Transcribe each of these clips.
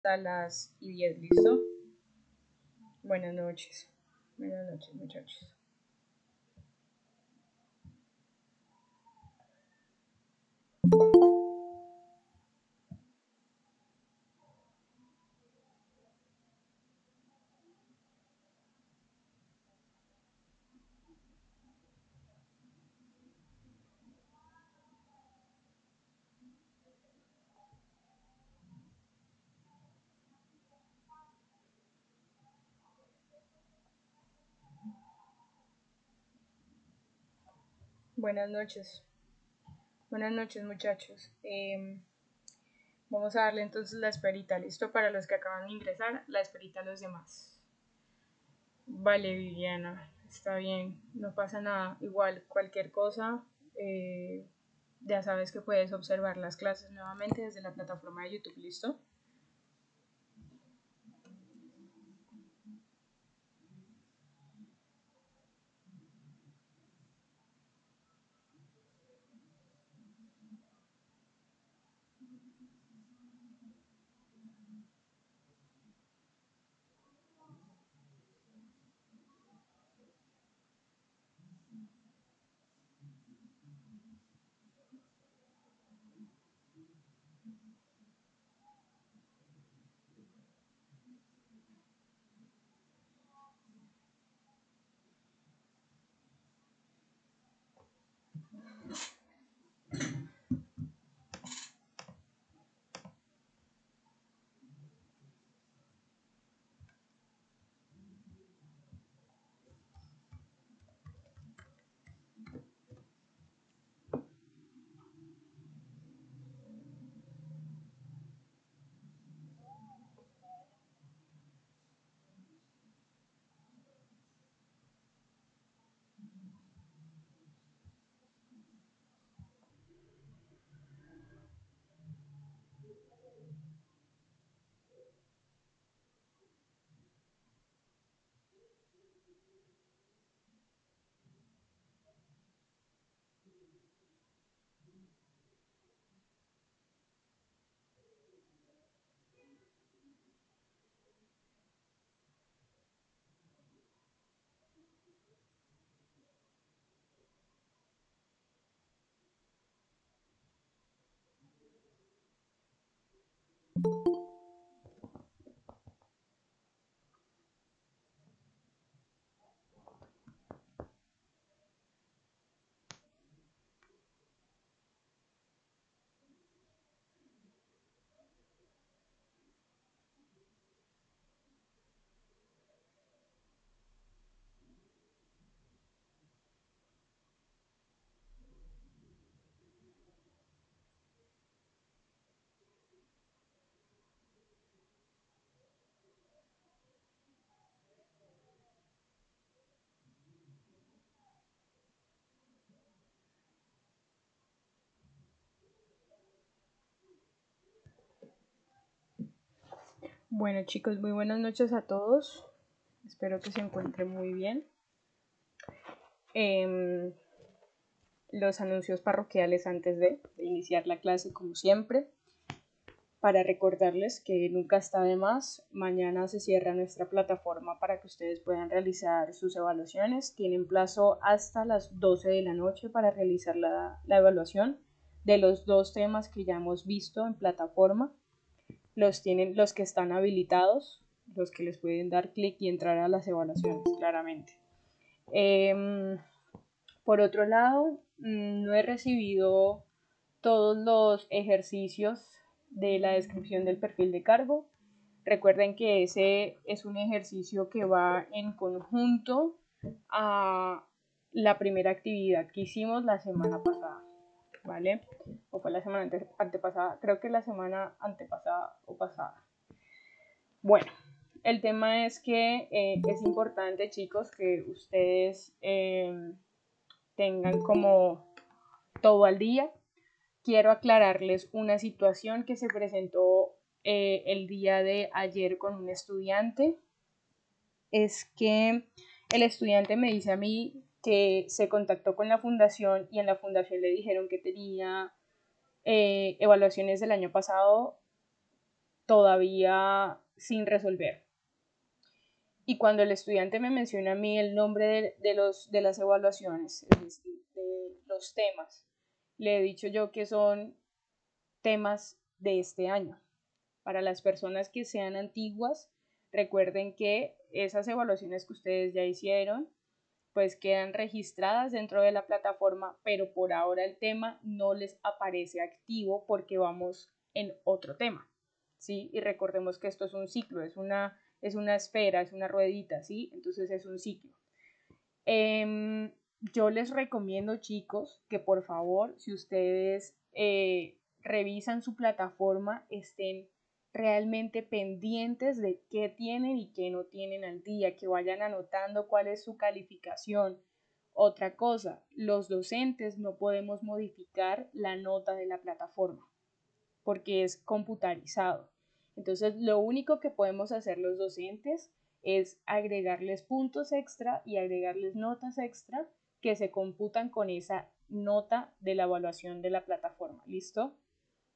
hasta las 10, ¿listo? Buenas noches. Buenas noches, muchachos. Buenas noches. Buenas noches, muchachos. Vamos a darle entonces la esperita, ¿listo? Para los que acaban de ingresar, la esperita a los demás. Vale, Viviana, está bien, no pasa nada. Igual, cualquier cosa, ya sabes que puedes observar las clases nuevamente desde la plataforma de YouTube, ¿listo? Bueno, chicos, muy buenas noches a todos. Espero que se encuentren muy bien. Los anuncios parroquiales antes de iniciar la clase, como siempre. Para recordarles que nunca está de más, mañana se cierra nuestra plataforma para que ustedes puedan realizar sus evaluaciones. Tienen plazo hasta las 12 de la noche para realizar la evaluación de los 2 temas que ya hemos visto en plataforma. Los tienen los que están habilitados, los que les pueden dar clic y entrar a las evaluaciones, claramente. Por otro lado, no he recibido todos los ejercicios de la descripción del perfil de cargo. Recuerden que ese es un ejercicio que va en conjunto a la primera actividad que hicimos la semana pasada, ¿vale? O fue la semana antepasada, creo que la semana antepasada o pasada. Bueno, el tema es que es importante, chicos, que ustedes tengan como todo al día. Quiero aclararles una situación que se presentó el día de ayer con un estudiante. Es que el estudiante me dice a mí que se contactó con la fundación y en la fundación le dijeron que tenía evaluaciones del año pasado todavía sin resolver. Y cuando el estudiante me menciona a mí el nombre de las evaluaciones, es decir, de los temas, le he dicho yo que son temas de este año. Para las personas que sean antiguas, recuerden que esas evaluaciones que ustedes ya hicieron, pues quedan registradas dentro de la plataforma, pero por ahora el tema no les aparece activo porque vamos en otro tema, ¿sí? Y recordemos que esto es un ciclo, es una esfera, es una ruedita, ¿sí? Entonces es un ciclo. Yo les recomiendo, chicos, que por favor, si ustedes revisan su plataforma, estén realmente pendientes de qué tienen y qué no tienen al día, que vayan anotando cuál es su calificación. Otra cosa, los docentes no podemos modificar la nota de la plataforma porque es computarizado. Entonces, lo único que podemos hacer los docentes es agregarles puntos extra y agregarles notas extra que se computan con esa nota de la evaluación de la plataforma. ¿Listo?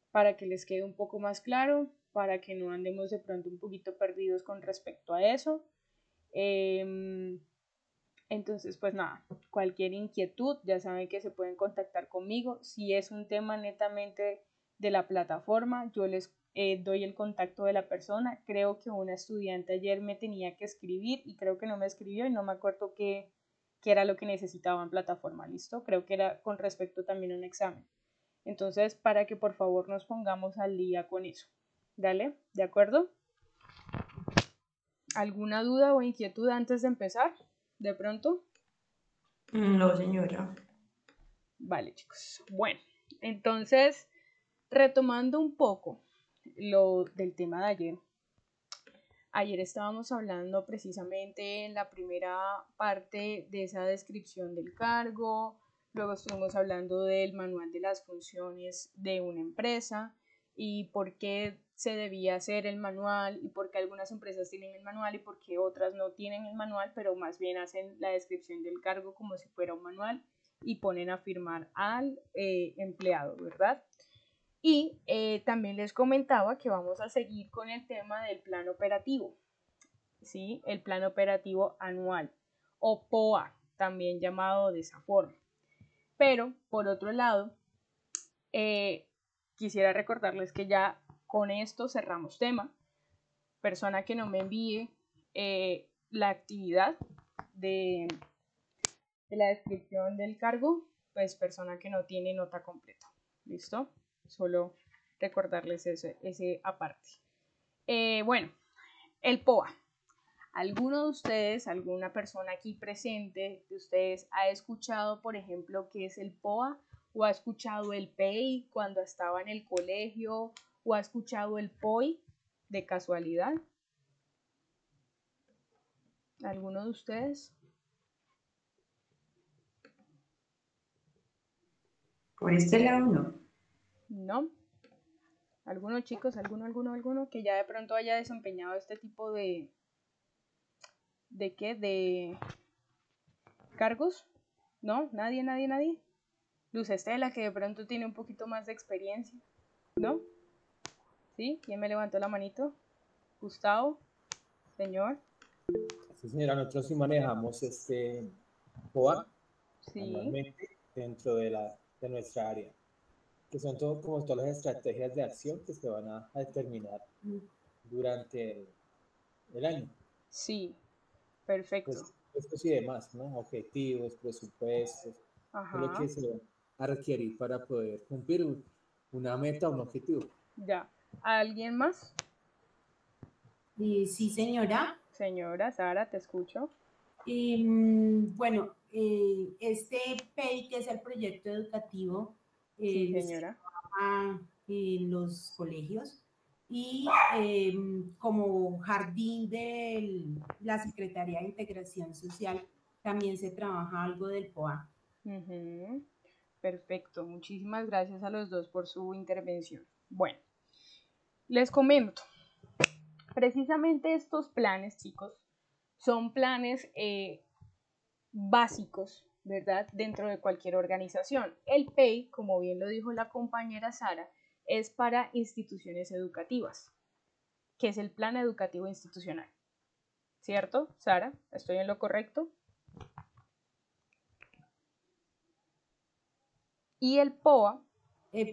Para que les quede un poco más claro, para que no andemos de pronto un poquito perdidos con respecto a eso. Entonces, pues nada, cualquier inquietud, ya saben que se pueden contactar conmigo. Si es un tema netamente de la plataforma, yo les doy el contacto de la persona. Creo que una estudiante ayer me tenía que escribir y creo que no me escribió y no me acuerdo qué era lo que necesitaba en plataforma, ¿listo? Creo que era con respecto también a un examen. Entonces, para que por favor nos pongamos al día con eso. Dale, ¿de acuerdo? ¿Alguna duda o inquietud antes de empezar? ¿De pronto? No, señora. Vale, chicos. Bueno, entonces, retomando un poco lo del tema de ayer. Ayer estábamos hablando precisamente en la primera parte de esa descripción del cargo, luego estuvimos hablando del manual de las funciones de una empresa y por qué se debía hacer el manual y por qué algunas empresas tienen el manual y por qué otras no tienen el manual, pero más bien hacen la descripción del cargo como si fuera un manual y ponen a firmar al empleado, ¿verdad? Y también les comentaba que vamos a seguir con el tema del plan operativo, ¿sí? El plan operativo anual o POA, también llamado de esa forma. Pero, por otro lado, quisiera recordarles que ya con esto cerramos tema. Persona que no me envíe la actividad de la descripción del cargo, pues persona que no tiene nota completa. ¿Listo? Solo recordarles ese aparte. Bueno, el POA. ¿Alguno de ustedes, alguna persona aquí presente de ustedes ha escuchado, por ejemplo, qué es el POA? ¿O ha escuchado el PEI cuando estaba en el colegio? ¿O ha escuchado el POI de casualidad? ¿Alguno de ustedes? Por este lado no. ¿No? ¿Algunos chicos, alguno que ya de pronto haya desempeñado este tipo ¿de qué? ¿De cargos? ¿No? ¿Nadie? Luz Estela, que de pronto tiene un poquito más de experiencia, ¿no? ¿Sí? ¿Quién me levantó la manito? Gustavo, señor. Sí, señora, nosotros sí manejamos este POA Sí. anualmente dentro de nuestra área, que son todo, como todas las estrategias de acción que se van a determinar durante el año. Sí, perfecto. Presupuestos y demás, ¿no? Objetivos, presupuestos, es lo Ajá, que se va a requerir para poder cumplir una meta, un objetivo. ya. ¿Alguien más? Sí, señora. Señora Sara, te escucho. Bueno, este PEI, que es el proyecto educativo, Sí, se señora. trabaja en los colegios y como jardín de la Secretaría de Integración Social también se trabaja algo del POA. Perfecto, muchísimas gracias a los dos por su intervención. Bueno, les comento. Precisamente estos planes, chicos, son planes básicos, ¿verdad? Dentro de cualquier organización. El PEI, como bien lo dijo la compañera Sara, es para instituciones educativas, que es el Plan Educativo Institucional. ¿Cierto, Sara? ¿Estoy en lo correcto? Y el POA.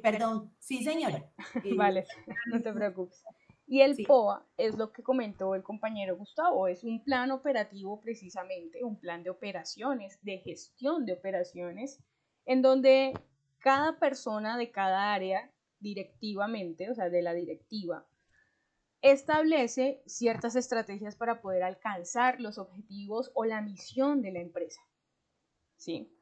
Perdón, sí, señora. Vale, no te preocupes. Y el sí. POA es lo que comentó el compañero Gustavo, es un plan operativo precisamente, un plan de operaciones, de gestión de operaciones, en donde cada persona de cada área directivamente, o sea, de la directiva, establece ciertas estrategias para poder alcanzar los objetivos o la misión de la empresa. ¿Sí?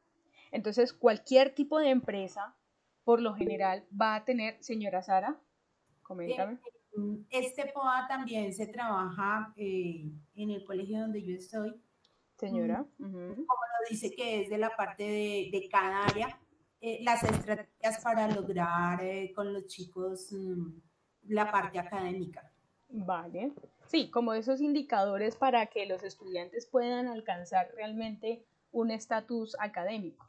Entonces, cualquier tipo de empresa, por lo general, va a tener, señora Sara, coméntame. Este POA también se trabaja en el colegio donde yo estoy. Señora. Como lo dice que es de la parte de cada área, las estrategias para lograr con los chicos la parte académica. Vale. Sí, como esos indicadores para que los estudiantes puedan alcanzar realmente un estatus académico,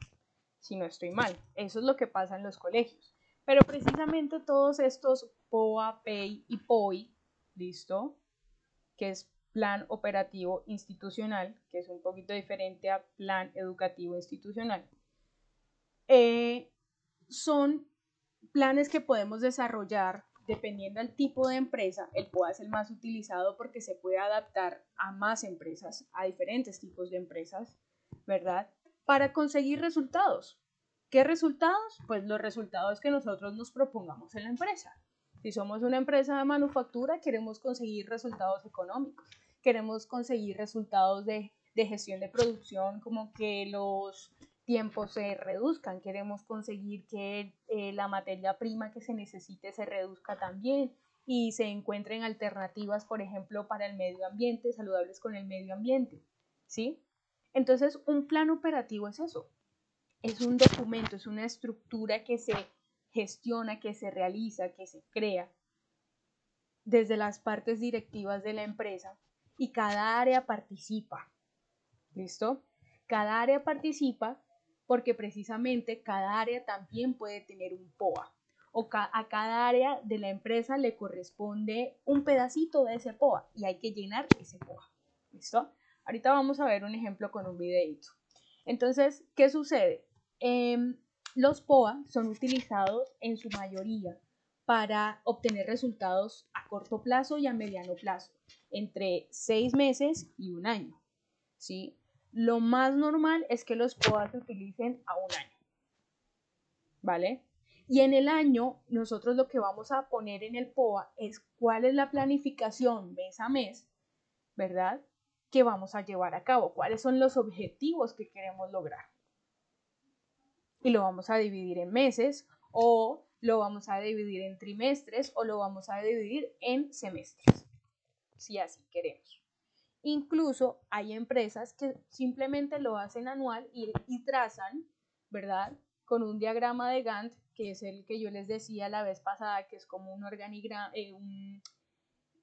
si no estoy mal. Eso es lo que pasa en los colegios. Pero precisamente todos estos POA, PEI y POI, ¿listo? Que es Plan Operativo Institucional, que es un poquito diferente a Plan Educativo Institucional, son planes que podemos desarrollar dependiendo del tipo de empresa. El POA es el más utilizado porque se puede adaptar a más empresas, a diferentes tipos de empresas, ¿verdad? Para conseguir resultados. ¿Qué resultados? Pues los resultados que nosotros nos propongamos en la empresa. Si somos una empresa de manufactura, queremos conseguir resultados económicos, queremos conseguir resultados de gestión de producción, como que los tiempos se reduzcan, queremos conseguir que la materia prima que se necesite se reduzca también y se encuentren alternativas, por ejemplo, para el medio ambiente, saludables con el medio ambiente, ¿sí? Entonces, un plan operativo es eso, es un documento, es una estructura que se gestiona, que se realiza, que se crea desde las partes directivas de la empresa y cada área participa, ¿listo? Cada área participa porque precisamente cada área también puede tener un POA o a cada área de la empresa le corresponde un pedacito de ese POA y hay que llenar ese POA, ¿listo? Ahorita vamos a ver un ejemplo con un videito. Entonces, ¿qué sucede? Los POA son utilizados en su mayoría para obtener resultados a corto plazo y a mediano plazo, entre 6 meses y un año, ¿sí? Lo más normal es que los POA se utilicen a un año, ¿vale? Y en el año, nosotros lo que vamos a poner en el POA es cuál es la planificación mes a mes, ¿verdad? Que vamos a llevar a cabo, cuáles son los objetivos que queremos lograr. Y lo vamos a dividir en meses o lo vamos a dividir en trimestres o lo vamos a dividir en semestres, si así queremos. Incluso hay empresas que simplemente lo hacen anual y trazan, ¿verdad? Con un diagrama de Gantt, que es el que yo les decía la vez pasada, que es como un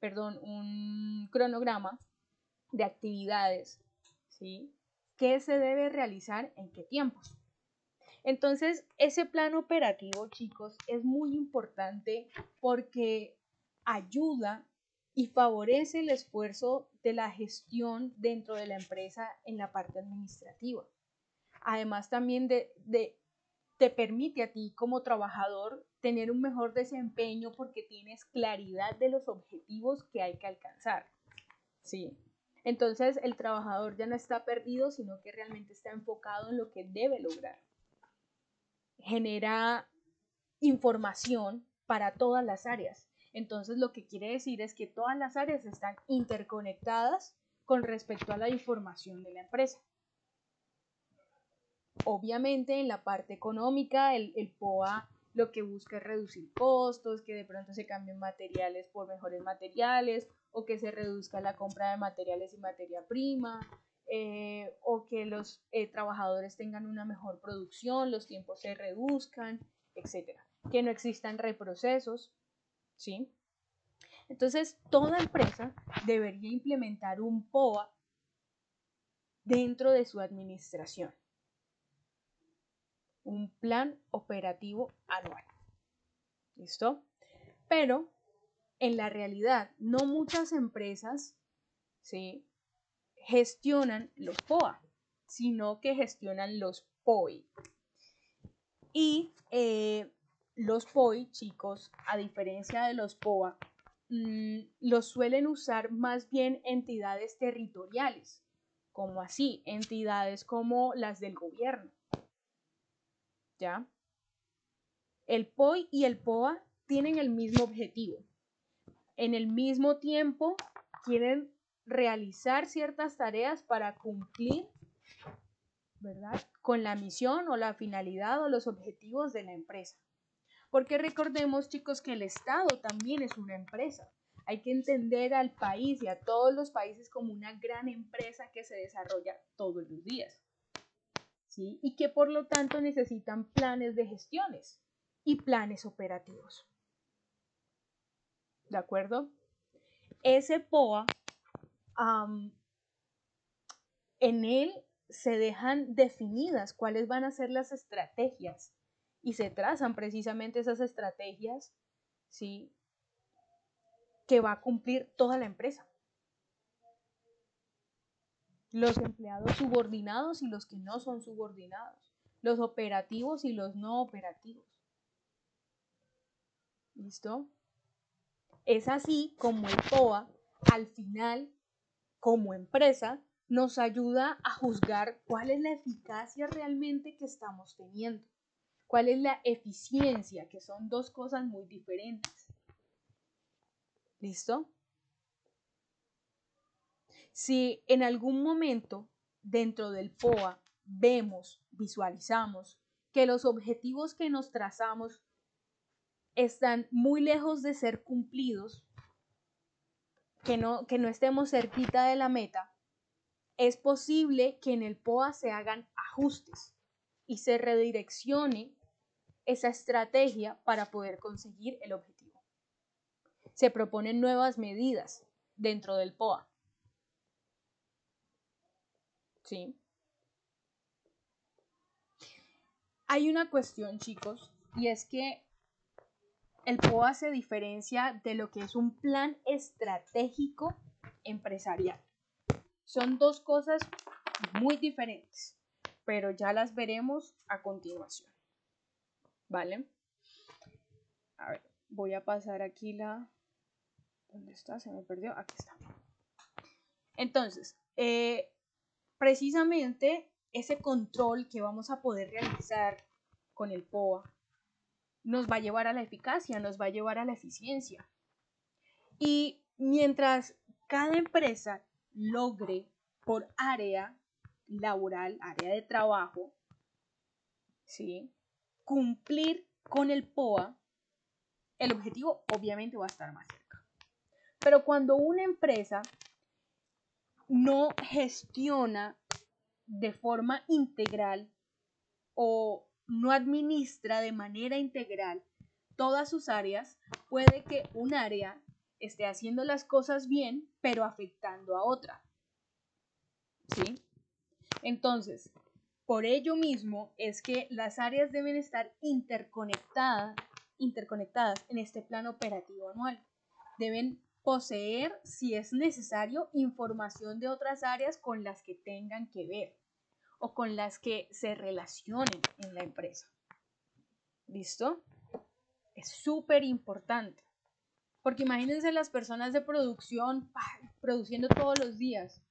un cronograma de actividades, ¿sí? ¿Qué se debe realizar en qué tiempos? Entonces, ese plan operativo, chicos, es muy importante porque ayuda y favorece el esfuerzo de la gestión dentro de la empresa en la parte administrativa. Además, también te permite a ti como trabajador tener un mejor desempeño porque tienes claridad de los objetivos que hay que alcanzar. ¿Sí? Entonces, el trabajador ya no está perdido, sino que realmente está enfocado en lo que debe lograr. Genera información para todas las áreas. Entonces, lo que quiere decir es que todas las áreas están interconectadas con respecto a la información de la empresa. Obviamente, en la parte económica, el POA lo que busca es reducir costos, que de pronto se cambien materiales por mejores materiales o que se reduzca la compra de materiales y materia prima. O que los trabajadores tengan una mejor producción, los tiempos se reduzcan, etcétera. Que no existan reprocesos, ¿sí? Entonces, toda empresa debería implementar un POA dentro de su administración, un plan operativo anual, ¿listo? Pero en la realidad, no muchas empresas, ¿sí?, gestionan los POA, sino que gestionan los POI. Y los POI, chicos, a diferencia de los POA, los suelen usar más bien entidades territoriales, como así, entidades como las del gobierno. ¿Ya? El POI y el POA tienen el mismo objetivo. En el mismo tiempo quieren realizar ciertas tareas para cumplir, ¿verdad?, con la misión o la finalidad o los objetivos de la empresa. Porque recordemos, chicos, que el Estado también es una empresa. Hay que entender al país y a todos los países como una gran empresa que se desarrolla todos los días, ¿sí? Y que por lo tanto necesitan planes de gestiones y planes operativos. ¿De acuerdo? Ese POA, en él se dejan definidas cuáles van a ser las estrategias y se trazan precisamente esas estrategias, ¿sí?, que va a cumplir toda la empresa. Los empleados subordinados y los que no son subordinados, los operativos y los no operativos. ¿Listo? Es así como el POA, al final, como empresa, nos ayuda a juzgar cuál es la eficacia realmente que estamos teniendo, cuál es la eficiencia, que son dos cosas muy diferentes. ¿Listo? Si en algún momento dentro del POA visualizamos que los objetivos que nos trazamos están muy lejos de ser cumplidos, que no estemos cerquita de la meta, es posible que en el POA se hagan ajustes y se redireccione esa estrategia para poder conseguir el objetivo. Se proponen nuevas medidas dentro del POA. ¿Sí? Hay una cuestión, chicos, y es que el POA se diferencia de lo que es un plan estratégico empresarial. Son dos cosas muy diferentes, pero ya las veremos a continuación. ¿Vale? A ver, voy a pasar aquí ¿dónde está? Se me perdió. Aquí está. Entonces, precisamente ese control que vamos a poder realizar con el POA nos va a llevar a la eficacia, nos va a llevar a la eficiencia. Y mientras cada empresa logre por área laboral, área de trabajo, ¿sí?, cumplir con el POA, el objetivo obviamente va a estar más cerca. Pero cuando una empresa no gestiona de forma integral o no administra de manera integral todas sus áreas, puede que un área esté haciendo las cosas bien, pero afectando a otra. ¿Sí? Entonces, por ello mismo es que las áreas deben estar interconectadas en este plan operativo anual. Deben poseer, si es necesario, información de otras áreas con las que tengan que ver o con las que se relacionen en la empresa. ¿Listo? Es súper importante. Porque imagínense las personas de producción produciendo todos los días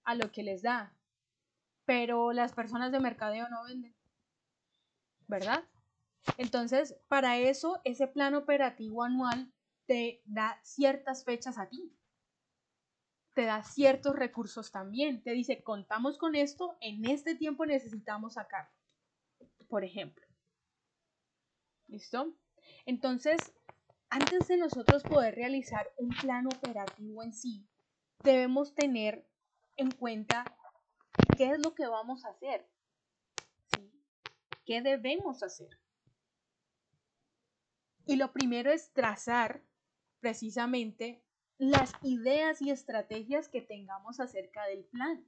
a lo que les da, pero las personas de mercadeo no venden, ¿verdad? Entonces, para eso, ese plan operativo anual te da ciertas fechas a ti, te da ciertos recursos también, te dice, contamos con esto, en este tiempo necesitamos sacarlo, por ejemplo. ¿Listo? Entonces, antes de nosotros poder realizar un plan operativo en sí, debemos tener en cuenta qué es lo que vamos a hacer, ¿sí? ¿Qué debemos hacer? Y lo primero es trazar precisamente las ideas y estrategias que tengamos acerca del plan.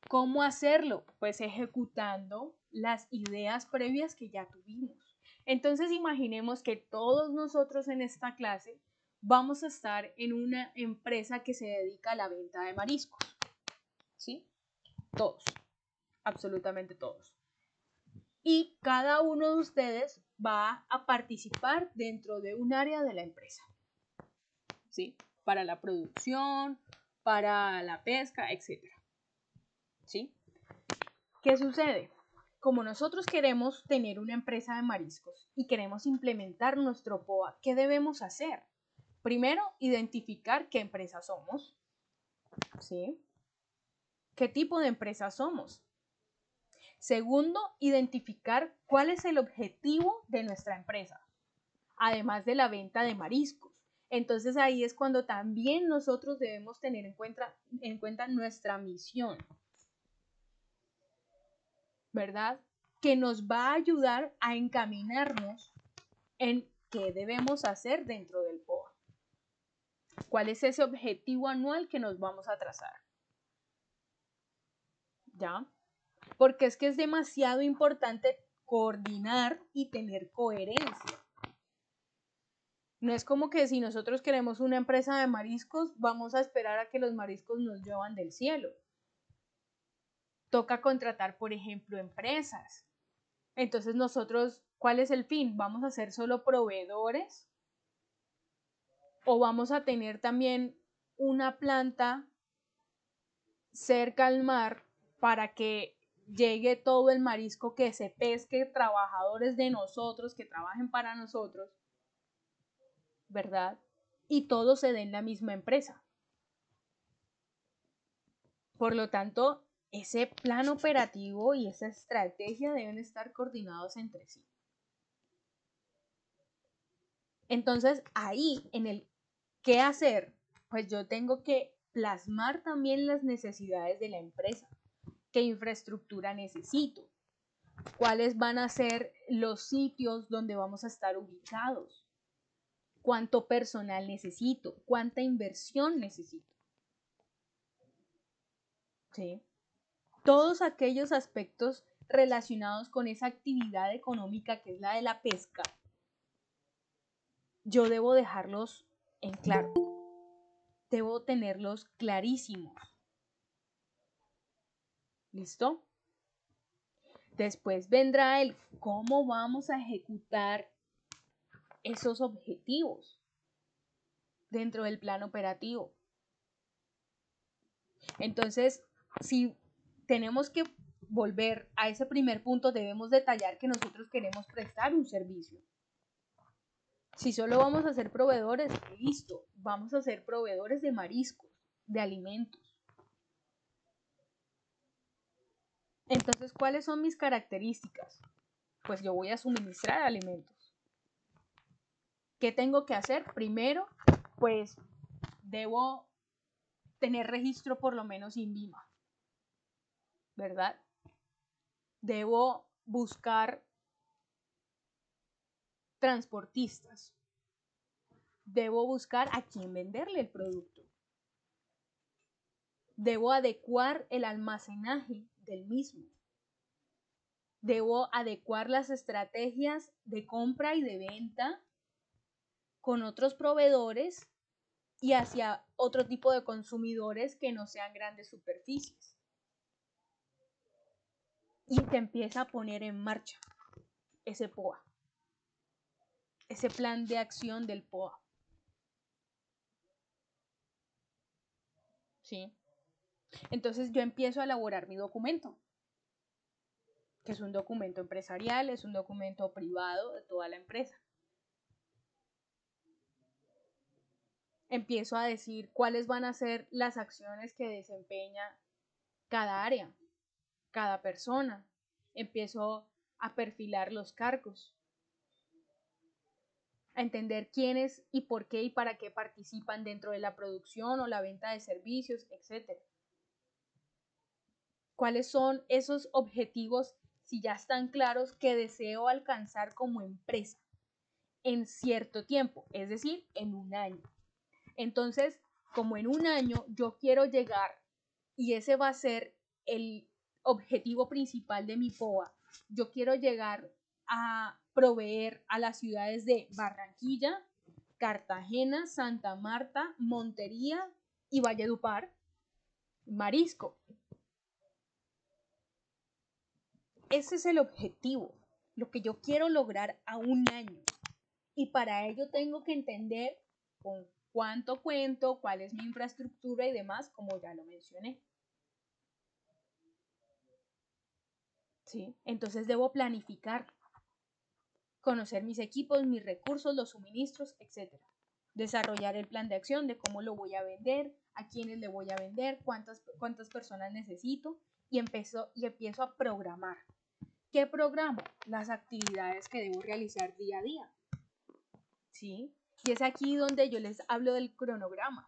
¿Cómo hacerlo? Pues ejecutando las ideas previas que ya tuvimos, Entonces imaginemos que todos nosotros en esta clase vamos a estar en una empresa que se dedica a la venta de mariscos. ¿Sí? Todos, absolutamente todos. Y cada uno de ustedes va a participar dentro de un área de la empresa. ¿Sí? Para la producción, para la pesca, etc. ¿Sí? ¿Qué sucede? Como nosotros queremos tener una empresa de mariscos y queremos implementar nuestro POA, ¿qué debemos hacer? Primero, identificar qué empresa somos. ¿Sí? ¿Qué tipo de empresa somos? Segundo, identificar cuál es el objetivo de nuestra empresa, además de la venta de mariscos. Entonces ahí es cuando también nosotros debemos tener en cuenta nuestra misión, ¿verdad? Que nos va a ayudar a encaminarnos en qué debemos hacer dentro del POA. ¿Cuál es ese objetivo anual que nos vamos a trazar? ¿Ya? Porque es que es demasiado importante coordinar y tener coherencia. No es como que si nosotros queremos una empresa de mariscos, vamos a esperar a que los mariscos nos lluevan del cielo. Toca contratar, por ejemplo, empresas. Entonces nosotros, ¿cuál es el fin? ¿Vamos a ser solo proveedores? ¿O vamos a tener también una planta cerca al mar para que llegue todo el marisco que se pesque, trabajadores de nosotros, que trabajen para nosotros, ¿verdad? Y todo se dé en la misma empresa. Por lo tanto, ese plan operativo y esa estrategia deben estar coordinados entre sí. Entonces, ahí en el qué hacer, pues yo tengo que plasmar también las necesidades de la empresa. ¿Qué infraestructura necesito? ¿Cuáles van a ser los sitios donde vamos a estar ubicados? ¿Cuánto personal necesito? ¿Cuánta inversión necesito? ¿Sí? Todos aquellos aspectos relacionados con esa actividad económica que es la de la pesca, yo debo dejarlos en claro. Debo tenerlos clarísimos. ¿Listo? Después vendrá el cómo vamos a ejecutar esos objetivos dentro del plan operativo. Entonces, si tenemos que volver a ese primer punto, debemos detallar que nosotros queremos prestar un servicio. Si solo vamos a ser proveedores, listo, vamos a ser proveedores de mariscos, de alimentos. Entonces, ¿cuáles son mis características? Pues yo voy a suministrar alimentos. ¿Qué tengo que hacer? Primero, pues debo tener registro por lo menos INVIMA, ¿verdad? Debo buscar transportistas. Debo buscar a quién venderle el producto. Debo adecuar el almacenaje del mismo. Debo adecuar las estrategias de compra y de venta con otros proveedores y hacia otro tipo de consumidores que no sean grandes superficies. Y te empieza a poner en marcha ese POA, ese plan de acción del POA. ¿Sí? Entonces yo empiezo a elaborar mi documento, que es un documento empresarial, es un documento privado de toda la empresa. Empiezo a decir cuáles van a ser las acciones que desempeña cada área, cada persona. Empiezo a perfilar los cargos, a entender quiénes y por qué y para qué participan dentro de la producción o la venta de servicios, etc. ¿Cuáles son esos objetivos, si ya están claros, que deseo alcanzar como empresa en cierto tiempo, es decir, en un año? Entonces, como en un año yo quiero llegar y ese va a ser el objetivo principal de mi POA, yo quiero llegar a proveer a las ciudades de Barranquilla, Cartagena, Santa Marta, Montería y Valledupar marisco. Ese es el objetivo, lo que yo quiero lograr a un año. Y para ello tengo que entender con cuánto cuento, cuál es mi infraestructura y demás, como ya lo mencioné. ¿Sí? Entonces debo planificar, conocer mis equipos, mis recursos, los suministros, etc. Desarrollar el plan de acción de cómo lo voy a vender, a quiénes le voy a vender, cuántas personas necesito y empiezo a programar. ¿Qué programo? Las actividades que debo realizar día a día. ¿Sí? Y es aquí donde yo les hablo del cronograma.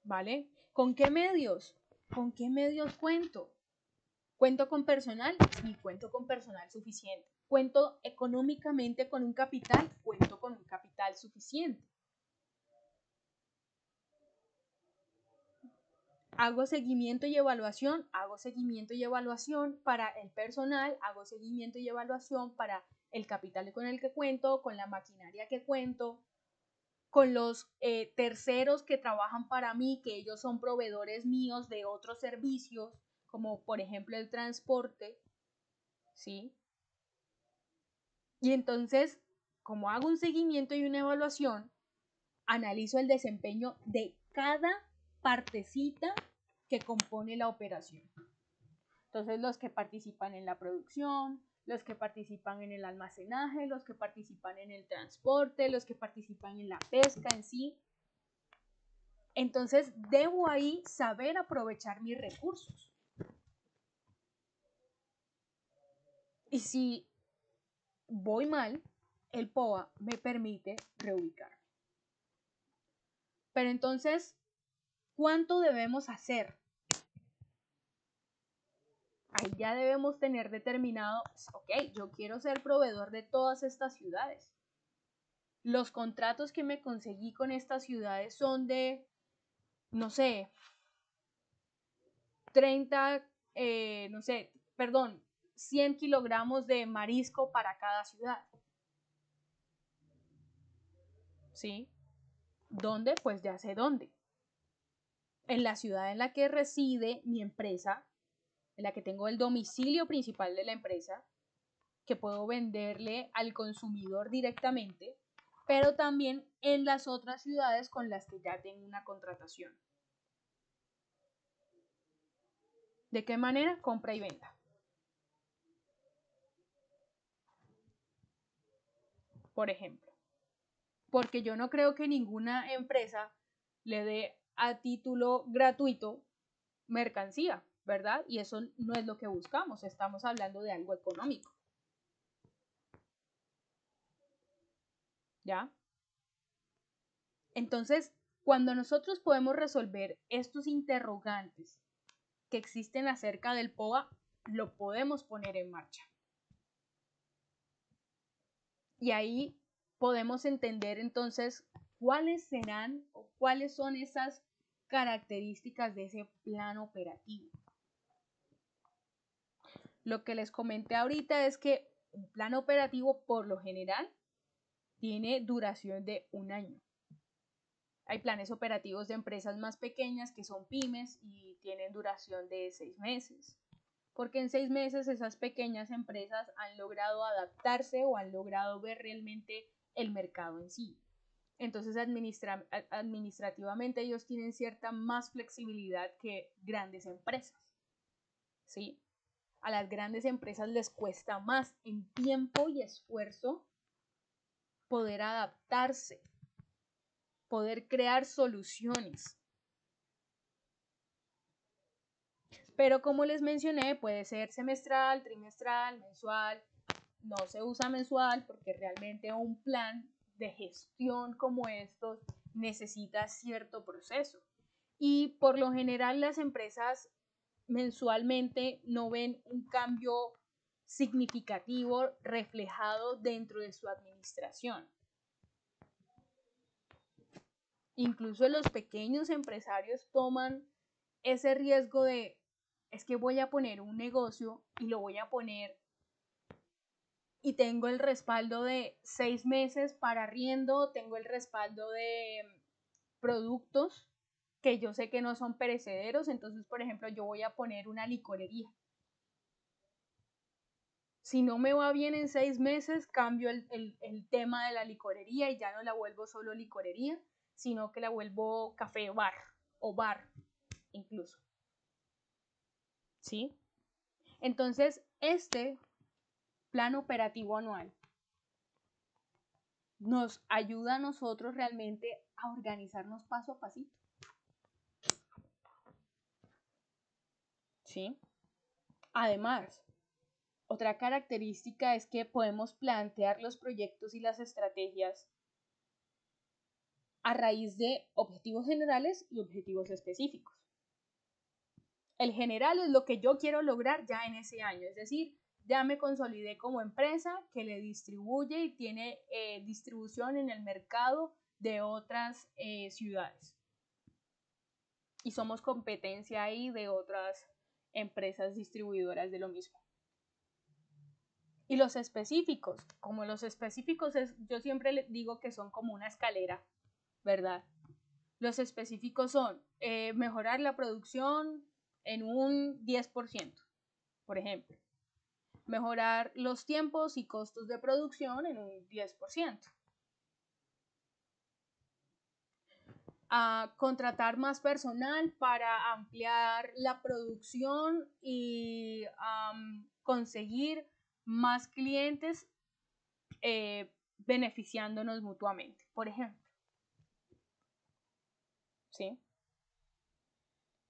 ¿Vale? ¿Con qué medios? ¿Con qué medios cuento? ¿Cuento con personal? Sí, cuento con personal suficiente. ¿Cuento económicamente con un capital? Cuento con un capital suficiente. Hago seguimiento y evaluación para el personal, hago seguimiento y evaluación para el capital con el que cuento, con la maquinaria que cuento, con los terceros que trabajan para mí, que ellos son proveedores míos de otros servicios, como por ejemplo el transporte, ¿sí? Y entonces, como hago un seguimiento y una evaluación, analizo el desempeño de cada partecita que compone la operación. Entonces, los que participan en la producción, los que participan en el almacenaje, los que participan en el transporte, los que participan en la pesca en sí. Entonces, debo ahí saber aprovechar mis recursos. Y si voy mal, el POA me permite reubicarme. Pero entonces, ¿cuánto debemos hacer? Ahí ya debemos tener determinado, ok, yo quiero ser proveedor de todas estas ciudades. Los contratos que me conseguí con estas ciudades son de, no sé, 100 kilogramos de marisco para cada ciudad. ¿Sí? ¿Dónde? Pues ya sé dónde. En la ciudad en la que reside mi empresa, en la que tengo el domicilio principal de la empresa, que puedo venderle al consumidor directamente, pero también en las otras ciudades con las que ya tengo una contratación. ¿De qué manera? Compra y venta. Por ejemplo. Porque yo no creo que ninguna empresa le dé a título gratuito mercancía, ¿verdad? Y eso no es lo que buscamos, estamos hablando de algo económico. ¿Ya? Entonces, cuando nosotros podemos resolver estos interrogantes que existen acerca del POA, lo podemos poner en marcha. Y ahí podemos entender entonces cuáles serán o cuáles son esas características de ese plan operativo. Lo que les comenté ahorita es que un plan operativo por lo general tiene duración de un año. Hay planes operativos de empresas más pequeñas que son pymes y tienen duración de 6 meses. Porque en 6 meses esas pequeñas empresas han logrado adaptarse o han logrado ver realmente el mercado en sí. Entonces, administrativamente ellos tienen cierta más flexibilidad que grandes empresas. ¿Sí? A las grandes empresas les cuesta más en tiempo y esfuerzo poder adaptarse, poder crear soluciones. Pero como les mencioné, puede ser semestral, trimestral, mensual. No se usa mensual porque realmente un plan de gestión como estos necesita cierto proceso. Y por lo general las empresas mensualmente no ven un cambio significativo reflejado dentro de su administración. Incluso los pequeños empresarios toman ese riesgo de es que voy a poner un negocio y lo voy a poner y tengo el respaldo de 6 meses para arriendo, tengo el respaldo de productos que yo sé que no son perecederos, entonces, por ejemplo, yo voy a poner una licorería. Si no me va bien en 6 meses, cambio el tema de la licorería y ya no la vuelvo solo licorería, sino que la vuelvo café bar o bar incluso. ¿Sí? Entonces, este plan operativo anual nos ayuda a nosotros realmente a organizarnos paso a pasito. ¿Sí? Además, otra característica es que podemos plantear los proyectos y las estrategias a raíz de objetivos generales y objetivos específicos. El general es lo que yo quiero lograr ya en ese año, es decir, ya me consolidé como empresa que le distribuye y tiene distribución en el mercado de otras ciudades. Y somos competencia ahí de otras empresas distribuidoras de lo mismo. Y los específicos, como los específicos yo siempre les digo que son como una escalera, ¿verdad? Los específicos son mejorar la producción en un 10%, por ejemplo. Mejorar los tiempos y costos de producción en un 10%. A contratar más personal para ampliar la producción y conseguir más clientes beneficiándonos mutuamente, por ejemplo. ¿Sí?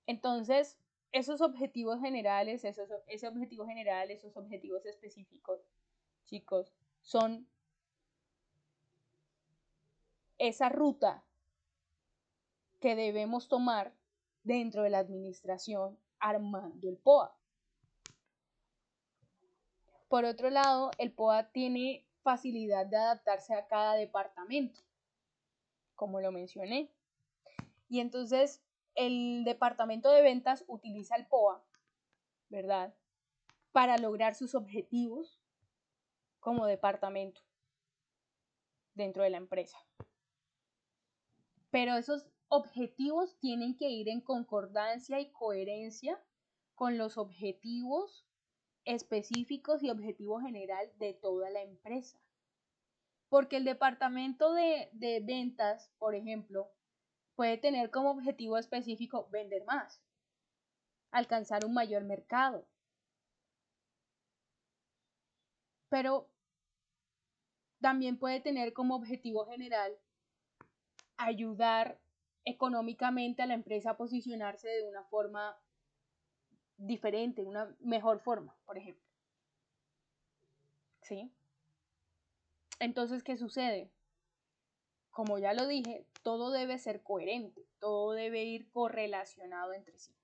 Entonces, esos objetivos generales, esos objetivos específicos, chicos, son esa ruta que debemos tomar dentro de la administración armando el POA. Por otro lado, el POA tiene facilidad de adaptarse a cada departamento, como lo mencioné. Y entonces el departamento de ventas utiliza el POA, ¿verdad?, para lograr sus objetivos como departamento dentro de la empresa. Pero esos objetivos tienen que ir en concordancia y coherencia con los objetivos específicos y objetivo general de toda la empresa. Porque el departamento de ventas, por ejemplo, puede tener como objetivo específico vender más, alcanzar un mayor mercado. Pero también puede tener como objetivo general ayudar económicamente a la empresa a posicionarse de una forma diferente, una mejor forma, por ejemplo. ¿Sí? Entonces, ¿qué sucede? Como ya lo dije, todo debe ser coherente, todo debe ir correlacionado entre sí.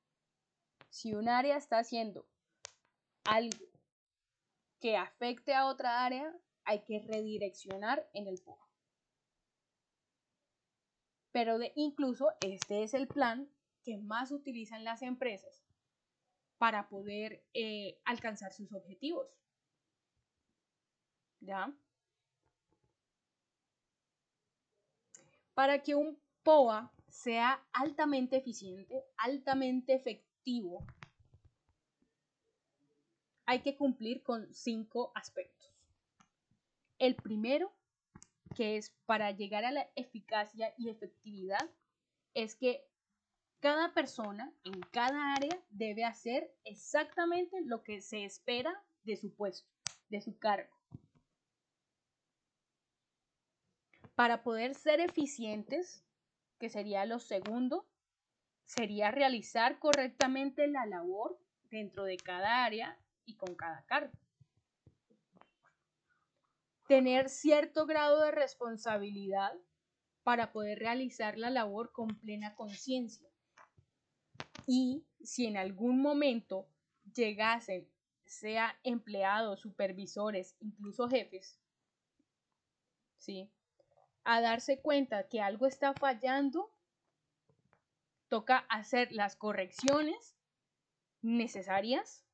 Si un área está haciendo algo que afecte a otra área, hay que redireccionar en el POA. Pero incluso este es el plan que más utilizan las empresas para poder alcanzar sus objetivos. ¿Ya? Para que un POA sea altamente eficiente, altamente efectivo, hay que cumplir con 5 aspectos. El primero, que es para llegar a la eficacia y efectividad, es que cada persona en cada área debe hacer exactamente lo que se espera de su puesto, de su cargo. Para poder ser eficientes, que sería lo segundo, sería realizar correctamente la labor dentro de cada área y con cada cargo. Tener cierto grado de responsabilidad para poder realizar la labor con plena conciencia. Y si en algún momento llegasen, sea empleados, supervisores, incluso jefes, ¿sí?, a darse cuenta que algo está fallando, toca hacer las correcciones necesarias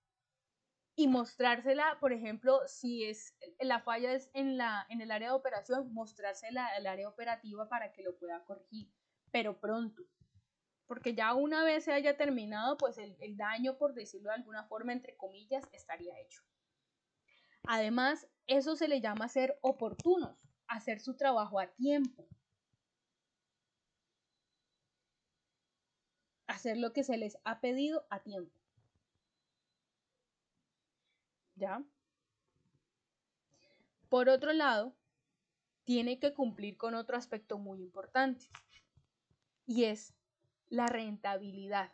y mostrársela, por ejemplo, si es la falla es en el área de operación, mostrársela al área operativa para que lo pueda corregir, pero pronto. Porque ya una vez se haya terminado, pues el daño, por decirlo de alguna forma, entre comillas, estaría hecho. Además, eso se le llama ser oportunos, hacer su trabajo a tiempo. Hacer lo que se les ha pedido a tiempo. ¿Ya? Por otro lado, tiene que cumplir con otro aspecto muy importante, y es la rentabilidad.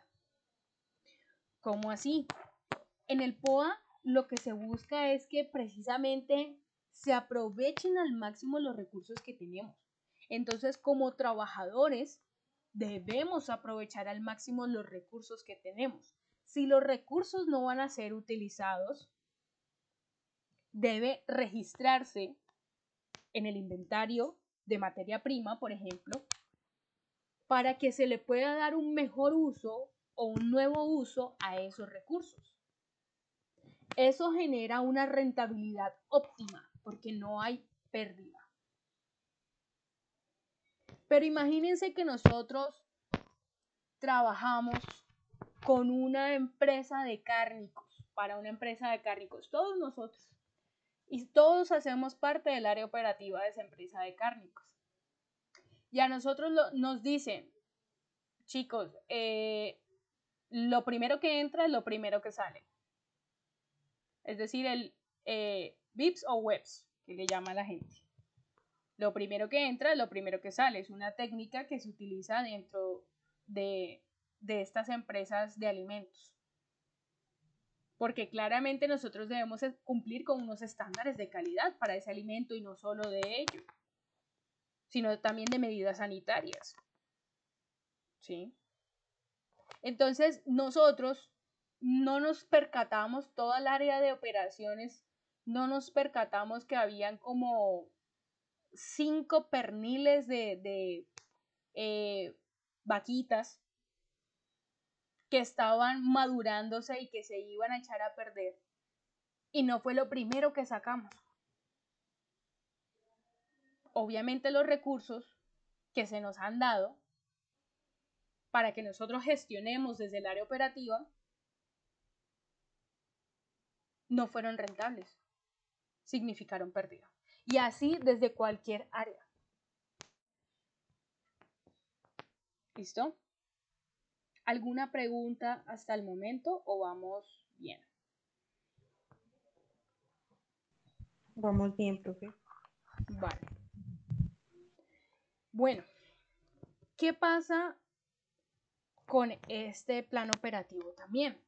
¿Cómo así? En el POA lo que se busca es que precisamente se aprovechen al máximo los recursos que tenemos. Entonces, como trabajadores, debemos aprovechar al máximo los recursos que tenemos. Si los recursos no van a ser utilizados, debe registrarse en el inventario de materia prima, por ejemplo, para que se le pueda dar un mejor uso o un nuevo uso a esos recursos. Eso genera una rentabilidad óptima porque no hay pérdida. Pero imagínense que nosotros trabajamos con una empresa de cárnicos, para una empresa de cárnicos, todos nosotros, y todos hacemos parte del área operativa de esa empresa de cárnicos. Y a nosotros nos dicen, chicos, lo primero que entra es lo primero que sale. Es decir, el VIPs o webs, que le llama la gente. Lo primero que entra es lo primero que sale. Es una técnica que se utiliza dentro de estas empresas de alimentos. Porque claramente nosotros debemos cumplir con unos estándares de calidad para ese alimento y no solo de ello, sino también de medidas sanitarias. ¿Sí? Entonces, nosotros no nos percatamos, toda el área de operaciones, no nos percatamos que habían como 5 perniles de vaquitas que estaban madurándose y que se iban a echar a perder. Y no fue lo primero que sacamos. Obviamente los recursos que se nos han dado para que nosotros gestionemos desde el área operativa no fueron rentables, significaron pérdida. Y así desde cualquier área. ¿Listo? ¿Alguna pregunta hasta el momento o vamos bien? Vamos bien, profe. Vale. Bueno, ¿qué pasa con este plan operativo también?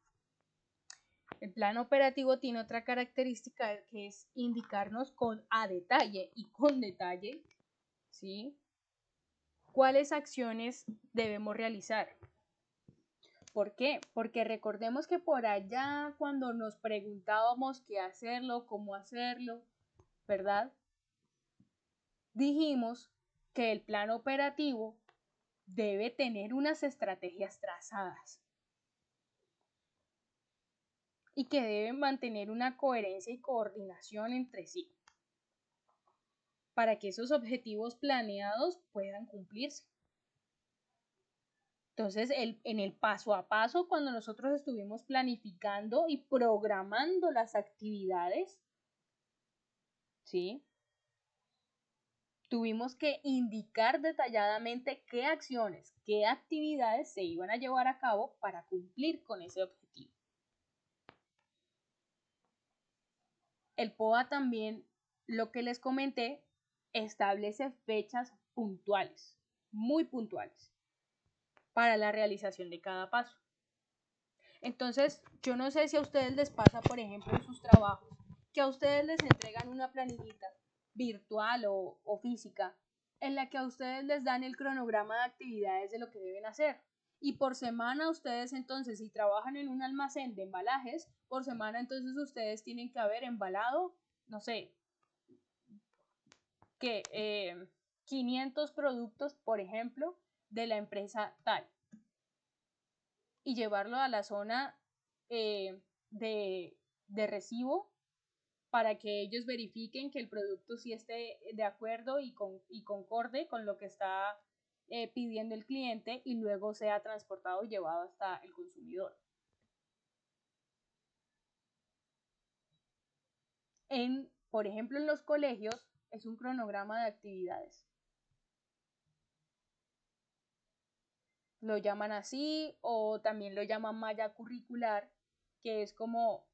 El plan operativo tiene otra característica que es indicarnos a detalle y con detalle, ¿sí?, cuáles acciones debemos realizar. ¿Por qué? Porque recordemos que por allá cuando nos preguntábamos qué hacerlo, cómo hacerlo, ¿verdad? Dijimos que el plan operativo debe tener unas estrategias trazadas y que deben mantener una coherencia y coordinación entre sí para que esos objetivos planeados puedan cumplirse. Entonces, en el paso a paso, cuando nosotros estuvimos planificando y programando las actividades, ¿sí?, tuvimos que indicar detalladamente qué acciones, qué actividades se iban a llevar a cabo para cumplir con ese objetivo. El POA también, lo que les comenté, establece fechas puntuales, muy puntuales, para la realización de cada paso. Entonces, yo no sé si a ustedes les pasa, por ejemplo, en sus trabajos, que a ustedes les entregan una planillita virtual o física, en la que a ustedes les dan el cronograma de actividades de lo que deben hacer. Y por semana ustedes entonces, si trabajan en un almacén de embalajes, por semana entonces ustedes tienen que haber embalado, no sé, que 500 productos, por ejemplo, de la empresa tal. Y llevarlo a la zona de recibo para que ellos verifiquen que el producto sí esté de acuerdo y concorde con lo que está pidiendo el cliente y luego sea transportado y llevado hasta el consumidor. Por ejemplo, en los colegios es un cronograma de actividades. Lo llaman así o también lo llaman malla curricular, que es como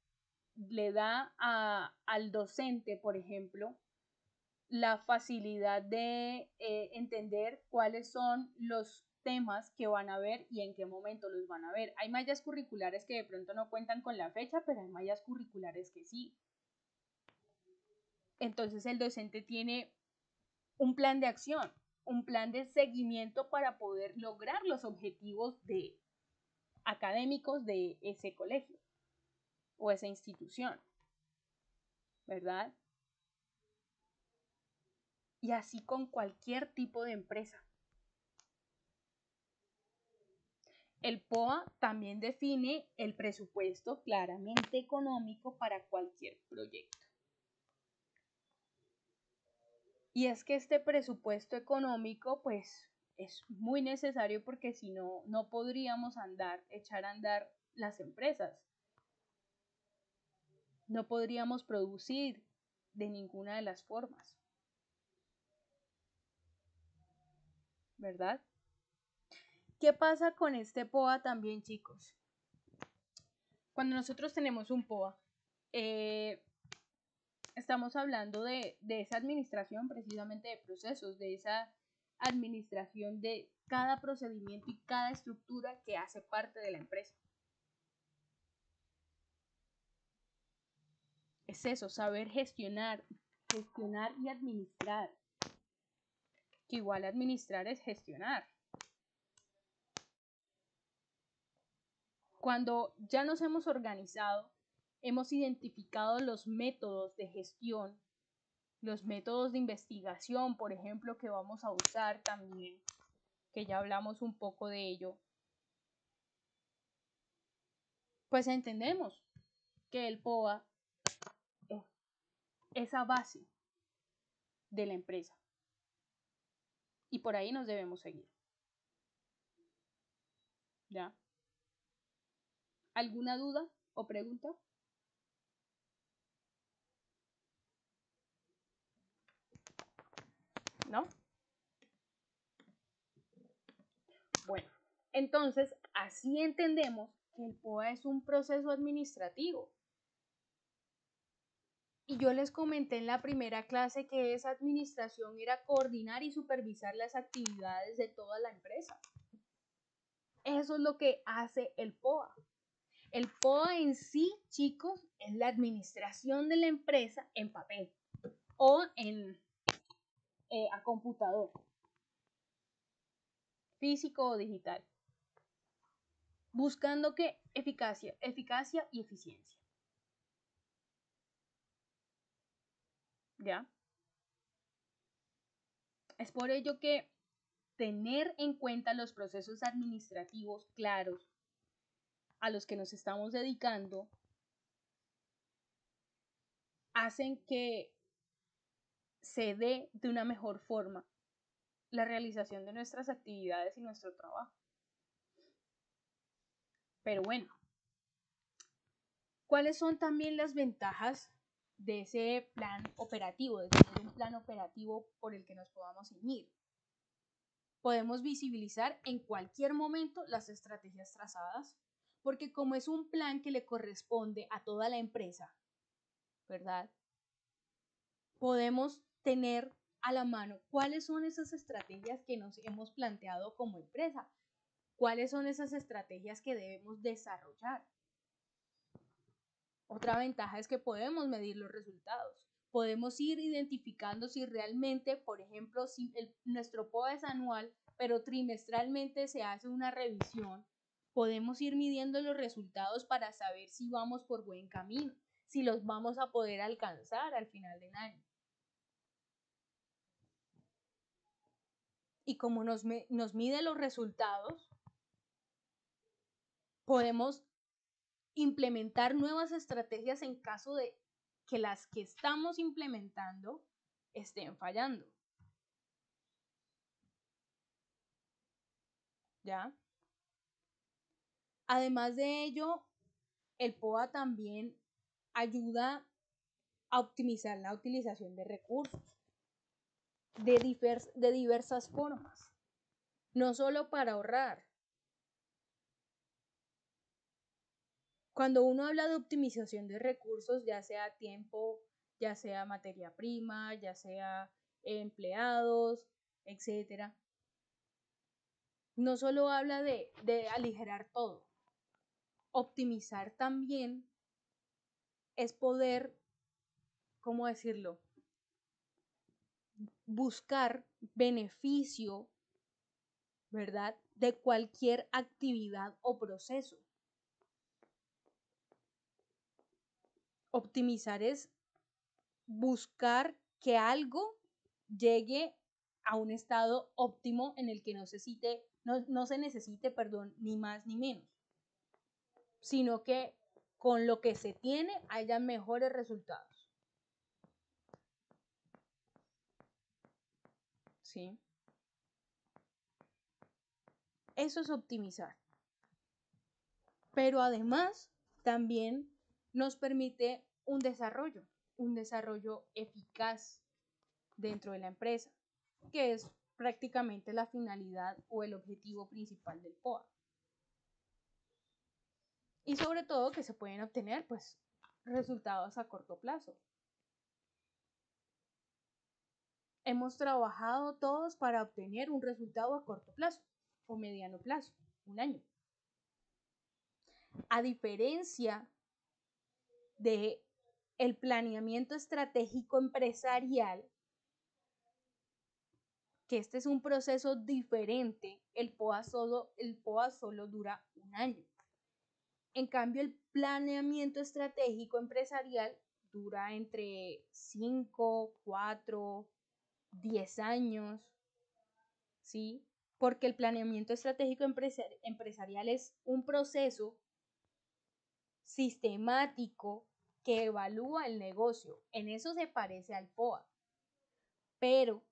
le da al docente, por ejemplo, la facilidad de entender cuáles son los temas que van a ver y en qué momento los van a ver. Hay mallas curriculares que de pronto no cuentan con la fecha, pero hay mallas curriculares que sí. Entonces el docente tiene un plan de acción, un plan de seguimiento para poder lograr los objetivos académicos de ese colegio o esa institución, ¿verdad? Y así con cualquier tipo de empresa. El POA también define el presupuesto claramente económico para cualquier proyecto. Y es que este presupuesto económico, pues, es muy necesario porque si no, no podríamos echar a andar las empresas. No podríamos producir de ninguna de las formas. ¿Verdad? ¿Qué pasa con este POA también, chicos? Cuando nosotros tenemos un POA, estamos hablando de esa administración precisamente de procesos, de esa administración de cada procedimiento y cada estructura que hace parte de la empresa. Es eso, saber gestionar y administrar. Que igual administrar es gestionar. Cuando ya nos hemos organizado, hemos identificado los métodos de gestión, los métodos de investigación, por ejemplo, que vamos a usar también, que ya hablamos un poco de ello, pues entendemos que el POA es esa base de la empresa y por ahí nos debemos seguir. ¿Ya? ¿Alguna duda o pregunta? ¿No? Bueno, entonces así entendemos que el POA es un proceso administrativo. Y yo les comenté en la primera clase que esa administración era coordinar y supervisar las actividades de toda la empresa. Eso es lo que hace el POA. El POA en sí, chicos, es la administración de la empresa en papel o a computador, físico o digital, buscando que eficacia y eficiencia. ¿Ya? Es por ello que tener en cuenta los procesos administrativos claros a los que nos estamos dedicando hacen que se dé de una mejor forma la realización de nuestras actividades y nuestro trabajo. Pero bueno, ¿cuáles son también las ventajas de ese plan operativo, de tener un plan operativo por el que nos podamos ceñir? Podemos visibilizar en cualquier momento las estrategias trazadas, porque como es un plan que le corresponde a toda la empresa, ¿verdad? Podemos tener a la mano cuáles son esas estrategias que nos hemos planteado como empresa, cuáles son esas estrategias que debemos desarrollar. Otra ventaja es que podemos medir los resultados. Podemos ir identificando si realmente, por ejemplo, si nuestro POA es anual, pero trimestralmente se hace una revisión, podemos ir midiendo los resultados para saber si vamos por buen camino, si los vamos a poder alcanzar al final del año. Y como nos mide los resultados, podemos implementar nuevas estrategias en caso de que las que estamos implementando estén fallando. ¿Ya? Además de ello, el POA también ayuda a optimizar la utilización de recursos de diversas formas, no solo para ahorrar. Cuando uno habla de optimización de recursos, ya sea tiempo, ya sea materia prima, ya sea empleados, etcétera, no solo habla de aligerar todo. Optimizar también es poder, ¿cómo decirlo?, buscar beneficio, ¿verdad?, de cualquier actividad o proceso. Optimizar es buscar que algo llegue a un estado óptimo en el que no se necesite, ni más ni menos, sino que con lo que se tiene haya mejores resultados. ¿Sí? Eso es optimizar. Pero además también nos permite un desarrollo eficaz dentro de la empresa, que es prácticamente la finalidad o el objetivo principal del POA. Y sobre todo que se pueden obtener pues resultados a corto plazo. Hemos trabajado todos para obtener un resultado a corto plazo o mediano plazo, un año. A diferencia de el planeamiento estratégico empresarial, que este es un proceso diferente, el POA solo dura un año. En cambio, el planeamiento estratégico empresarial dura entre 5, 4, 10 años, ¿sí? Porque el planeamiento estratégico empresarial es un proceso sistemático que evalúa el negocio. En eso se parece al POA. Pero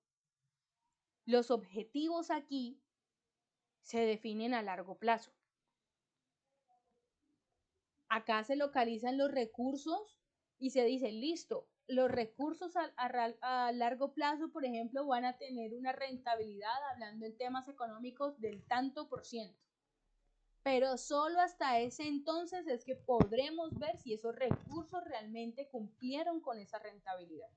los objetivos aquí se definen a largo plazo. Acá se localizan los recursos y se dice, listo, los recursos a largo plazo, por ejemplo, van a tener una rentabilidad, hablando en temas económicos, del tanto por ciento. Pero solo hasta ese entonces es que podremos ver si esos recursos realmente cumplieron con esa rentabilidad.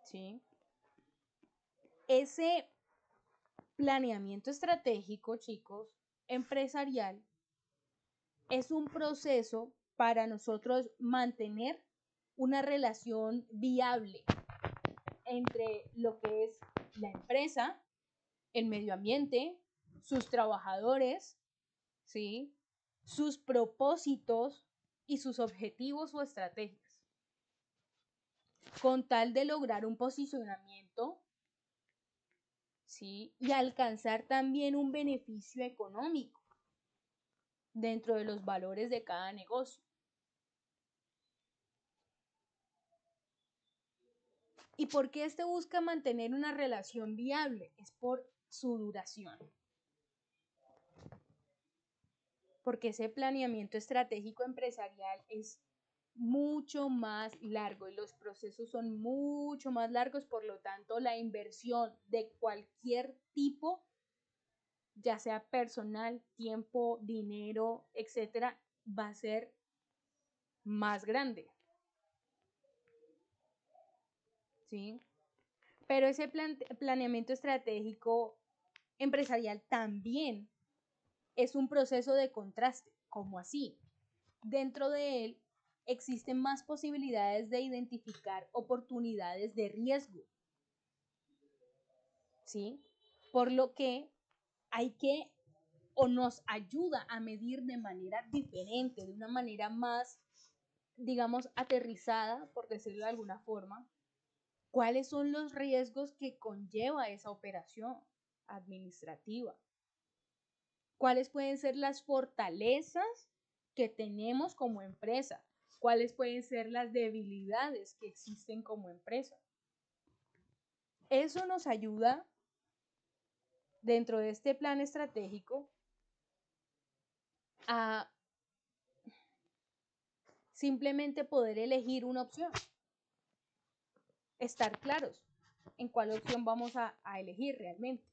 ¿Sí? Ese planeamiento estratégico, chicos, empresarial, es un proceso para nosotros mantener una relación viable entre lo que es la empresa, el medio ambiente, sus trabajadores, ¿sí?, sus propósitos y sus objetivos o estrategias, con tal de lograr un posicionamiento, ¿sí?, y alcanzar también un beneficio económico dentro de los valores de cada negocio. ¿Y por qué este busca mantener una relación viable? Es por su duración. Porque ese planeamiento estratégico empresarial es mucho más largo y los procesos son mucho más largos, por lo tanto la inversión de cualquier tipo, ya sea personal, tiempo, dinero, etcétera, va a ser más grande. ¿Sí? Pero ese planeamiento estratégico empresarial también es un proceso de contraste. ¿Cómo así? Dentro de él existen más posibilidades de identificar oportunidades de riesgo, ¿sí? Por lo que nos ayuda a medir de manera diferente, de una manera más, digamos, aterrizada, por decirlo de alguna forma, cuáles son los riesgos que conlleva esa operación administrativa. cuáles pueden ser las fortalezas que tenemos como empresa, cuáles pueden ser las debilidades que existen como empresa. Eso nos ayuda dentro de este plan estratégico a simplemente poder elegir una opción, estar claros en cuál opción vamos a elegir realmente.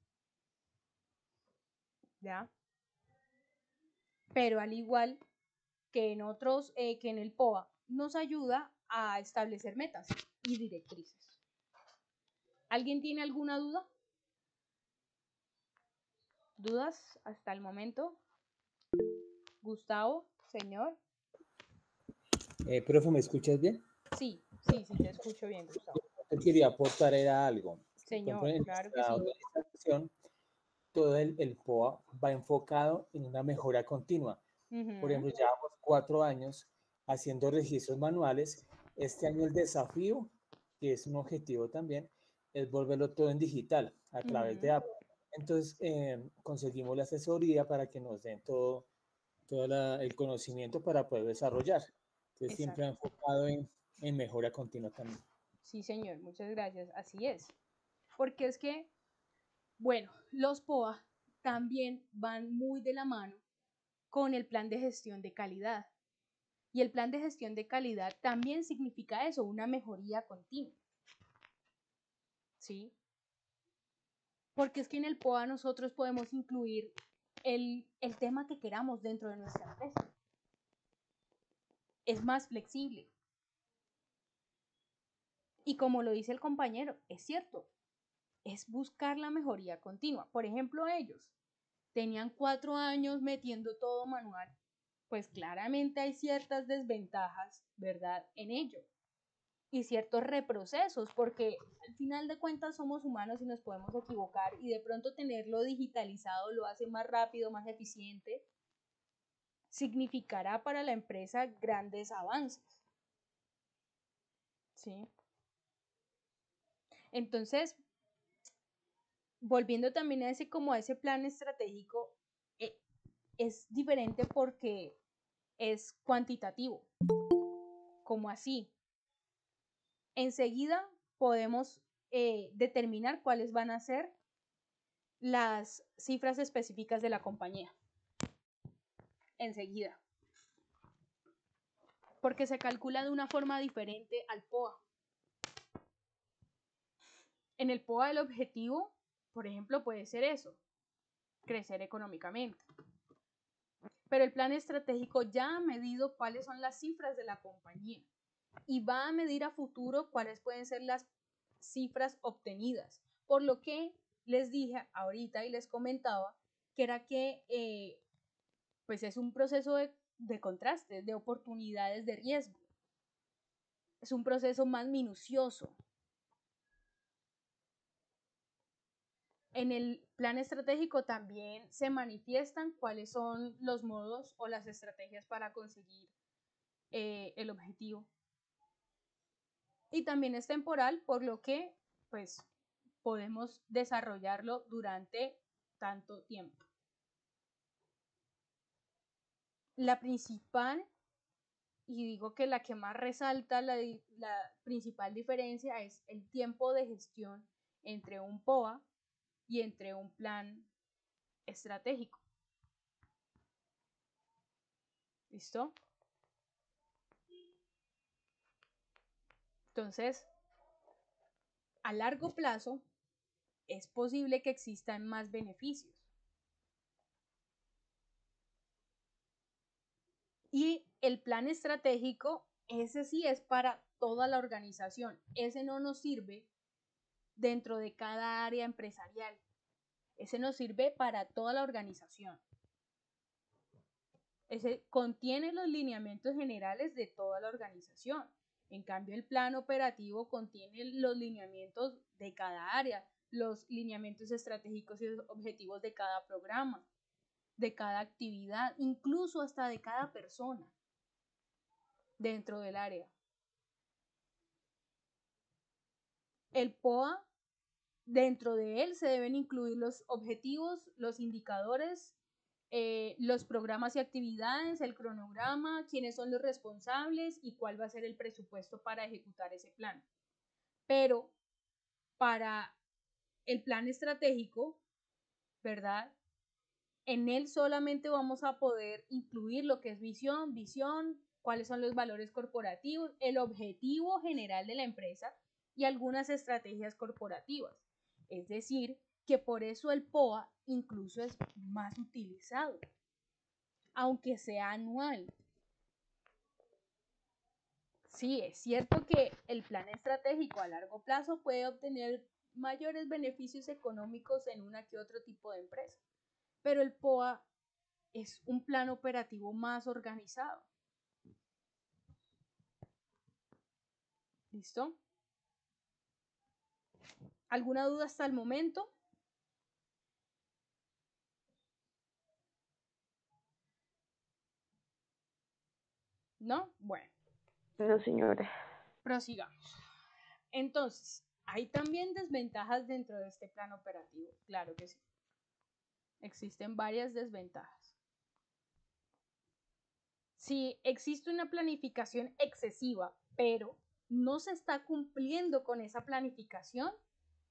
¿Ya? Pero al igual que en otros, que en el POA, nos ayuda a establecer metas y directrices. ¿Alguien tiene alguna duda? ¿Dudas hasta el momento? Gustavo, señor. Profe, ¿me escuchas bien? Sí, te escucho bien, Gustavo. Yo quería aportar era algo. Señor, En claro que nuestra sí. organización, todo el POA va enfocado en una mejora continua. Por ejemplo, llevamos 4 años haciendo registros manuales. Este año el desafío, que es un objetivo también, es volverlo todo en digital a través de app. Entonces, conseguimos la asesoría para que nos den todo el conocimiento para poder desarrollar. Entonces, siempre enfocado en mejora continua también. Sí, señor, muchas gracias. Así es. Porque es que, bueno, los POA también van muy de la mano con el plan de gestión de calidad. Y el plan de gestión de calidad también significa eso, una mejoría continua. ¿Sí? Porque es que en el POA nosotros podemos incluir el tema que queramos dentro de nuestra empresa. Es más flexible. Y como lo dice el compañero, es cierto, es buscar la mejoría continua. Por ejemplo, ellos tenían 4 años metiendo todo manual, pues claramente hay ciertas desventajas, ¿verdad?, en ello. Y ciertos reprocesos, porque al final de cuentas somos humanos y nos podemos equivocar y de pronto tenerlo digitalizado lo hace más rápido, más eficiente, significará para la empresa grandes avances. ¿Sí? Entonces, volviendo también a ese plan estratégico, es diferente porque es cuantitativo. ¿Cómo así? Enseguida podemos determinar cuáles van a ser las cifras específicas de la compañía. Enseguida. Porque se calcula de una forma diferente al POA. En el POA el objetivo, por ejemplo, puede ser eso, crecer económicamente. Pero el plan estratégico ya ha medido cuáles son las cifras de la compañía y va a medir a futuro cuáles pueden ser las cifras obtenidas. Por lo que les dije ahorita y les comentaba que era que pues es un proceso de contrastes, de oportunidades de riesgo. Es un proceso más minucioso. En el plan estratégico también se manifiestan cuáles son los modos o las estrategias para conseguir el objetivo. Y también es temporal, por lo que pues podemos desarrollarlo durante tanto tiempo. La principal, y digo que la que más resalta la principal diferencia es el tiempo de gestión entre un POA y entre un plan estratégico. ¿Listo? Entonces, a largo plazo, es posible que existan más beneficios. Y el plan estratégico, ese sí es para toda la organización. Ese no nos sirve dentro de cada área empresarial. Ese nos sirve para toda la organización. Ese contiene los lineamientos generales de toda la organización. En cambio, el plan operativo contiene los lineamientos de cada área, los lineamientos estratégicos y los objetivos de cada programa, de cada actividad, incluso hasta de cada persona dentro del área. El POA, dentro de él se deben incluir los objetivos, los indicadores los programas y actividades, el cronograma, quiénes son los responsables y cuál va a ser el presupuesto para ejecutar ese plan. Pero para el plan estratégico, ¿verdad? En él solamente vamos a poder incluir lo que es visión, cuáles son los valores corporativos, el objetivo general de la empresa y algunas estrategias corporativas. Es decir, que por eso el POA incluso es más utilizado, aunque sea anual. Sí, es cierto que el plan estratégico a largo plazo puede obtener mayores beneficios económicos en una que otro tipo de empresa, pero el POA es un plan operativo más organizado. ¿Listo? ¿Alguna duda hasta el momento? ¿No? Bueno. No, señora. Prosigamos. Entonces, ¿hay también desventajas dentro de este plan operativo? Claro que sí. Existen varias desventajas. Si existe una planificación excesiva, pero no se está cumpliendo con esa planificación,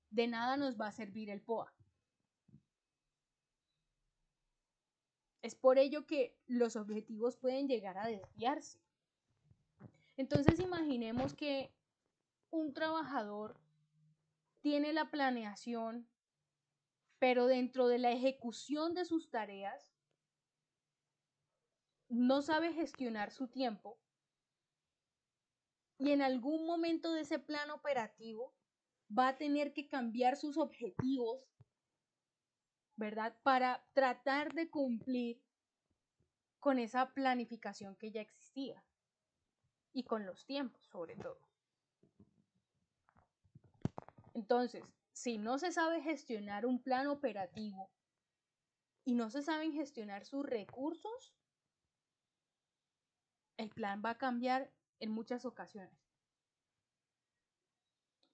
de nada nos va a servir el POA. Es por ello que los objetivos pueden llegar a desviarse. Entonces imaginemos que un trabajador tiene la planeación, pero dentro de la ejecución de sus tareas no sabe gestionar su tiempo y en algún momento de ese plan operativo va a tener que cambiar sus objetivos, ¿verdad? Para tratar de cumplir con esa planificación que ya existía y con los tiempos, sobre todo. Entonces, si no se sabe gestionar un plan operativo y no se saben gestionar sus recursos, el plan va a cambiar en muchas ocasiones.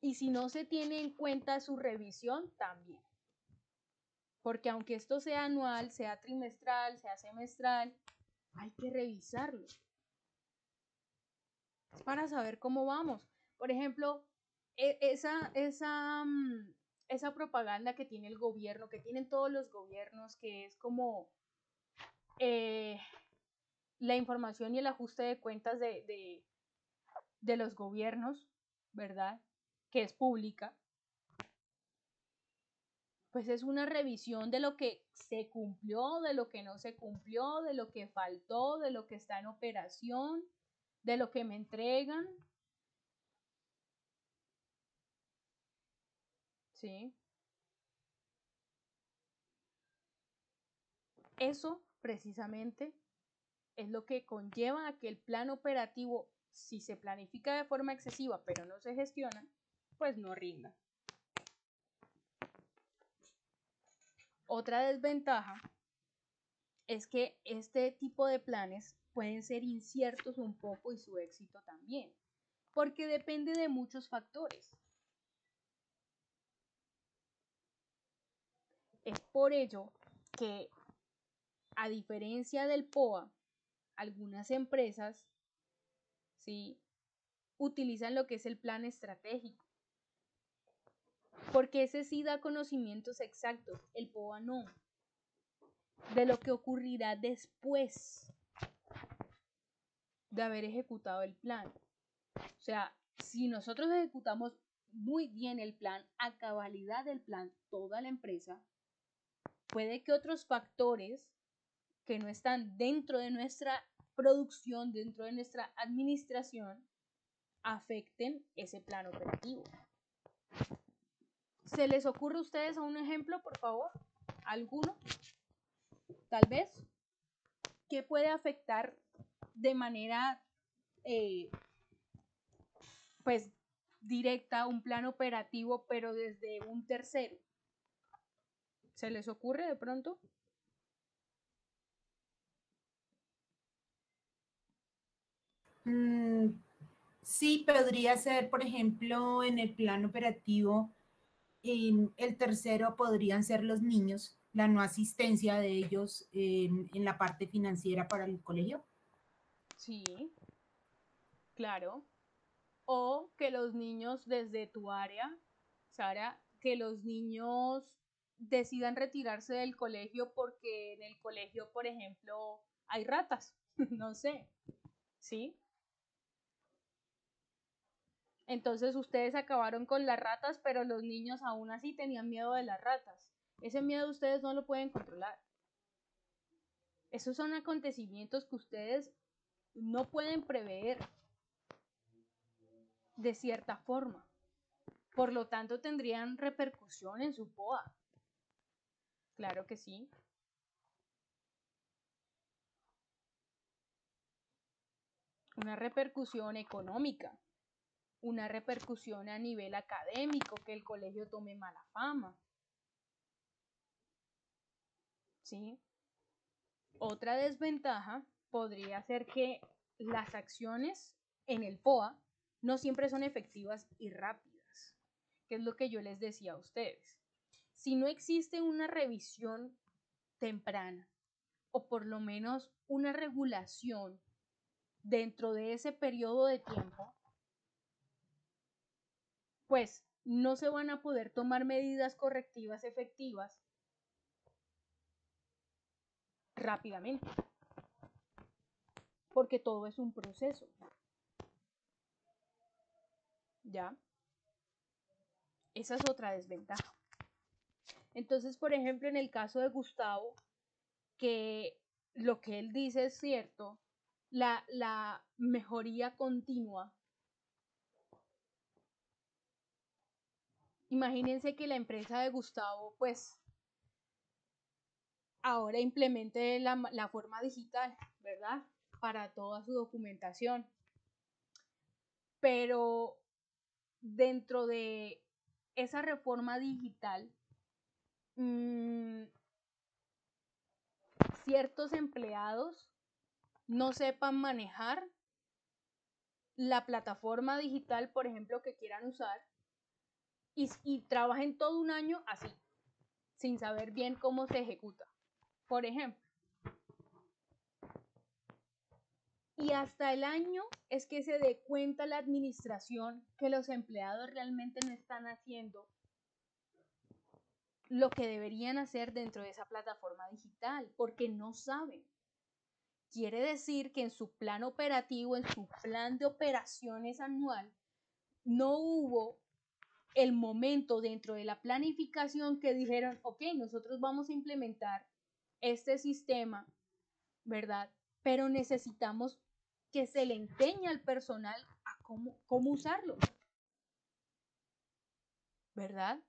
Y si no se tiene en cuenta su revisión, también. Porque aunque esto sea anual, sea trimestral, sea semestral, hay que revisarlo. Es para saber cómo vamos. Por ejemplo, esa propaganda que tiene el gobierno, que tienen todos los gobiernos, que es como la información y el ajuste de cuentas de los gobiernos, ¿verdad? Que es pública. Pues es una revisión de lo que se cumplió, de lo que no se cumplió, de lo que faltó, de lo que está en operación, de lo que me entregan. ¿Sí? Eso precisamente es lo que conlleva a que el plan operativo, si se planifica de forma excesiva pero no se gestiona, pues no rinda. Otra desventaja es que este tipo de planes pueden ser inciertos un poco y su éxito también, porque depende de muchos factores. Es por ello que, a diferencia del POA, algunas empresas, ¿sí?, utilizan lo que es el plan estratégico, porque ese sí da conocimientos exactos, el POA no, de lo que ocurrirá después de haber ejecutado el plan. O sea, si nosotros ejecutamos muy bien el plan, a cabalidad del plan, toda la empresa, puede que otros factores que no están dentro de nuestra producción, dentro de nuestra administración, afecten ese plan operativo. ¿Se les ocurre a ustedes un ejemplo, por favor? ¿Alguno? Tal vez. ¿Qué puede afectar de manera pues directa un plan operativo, pero desde un tercero? ¿Se les ocurre de pronto? Sí, podría ser, por ejemplo, en el plan operativo, el tercero podrían ser los niños, la no asistencia de ellos en la parte financiera para el colegio. Sí, claro. O que los niños desde tu área, Sara, que los niños decidan retirarse del colegio porque en el colegio, por ejemplo, hay ratas, no sé, ¿sí? Entonces ustedes acabaron con las ratas, pero los niños aún así tenían miedo de las ratas. Ese miedo ustedes no lo pueden controlar. Esos son acontecimientos que ustedes no pueden prever de cierta forma. Por lo tanto, tendrían repercusión en su POA. Claro que sí. Una repercusión económica, una repercusión a nivel académico, que el colegio tome mala fama. ¿Sí? Otra desventaja podría ser que las acciones en el POA no siempre son efectivas y rápidas, que es lo que yo les decía a ustedes. Si no existe una revisión temprana o por lo menos una regulación dentro de ese periodo de tiempo, pues no se van a poder tomar medidas correctivas efectivas rápidamente, porque todo es un proceso. ¿Ya? Esa es otra desventaja. Entonces, por ejemplo, en el caso de Gustavo, que lo que él dice es cierto, la mejoría continua. Imagínense que la empresa de Gustavo, pues, ahora implemente la forma digital, ¿verdad? Para toda su documentación. Pero dentro de esa reforma digital, ciertos empleados no sepan manejar la plataforma digital, por ejemplo, que quieran usar, y trabajen todo un año así, sin saber bien cómo se ejecuta, por ejemplo. Y hasta el año es que se dé cuenta la administración que los empleados realmente no están haciendo lo que deberían hacer dentro de esa plataforma digital, porque no saben. Quiere decir que en su plan operativo, en su plan de operaciones anual, no hubo el momento dentro de la planificación que dijeron, ok, nosotros vamos a implementar este sistema, ¿verdad? Pero necesitamos que se le enseñe al personal a cómo usarlo, ¿verdad?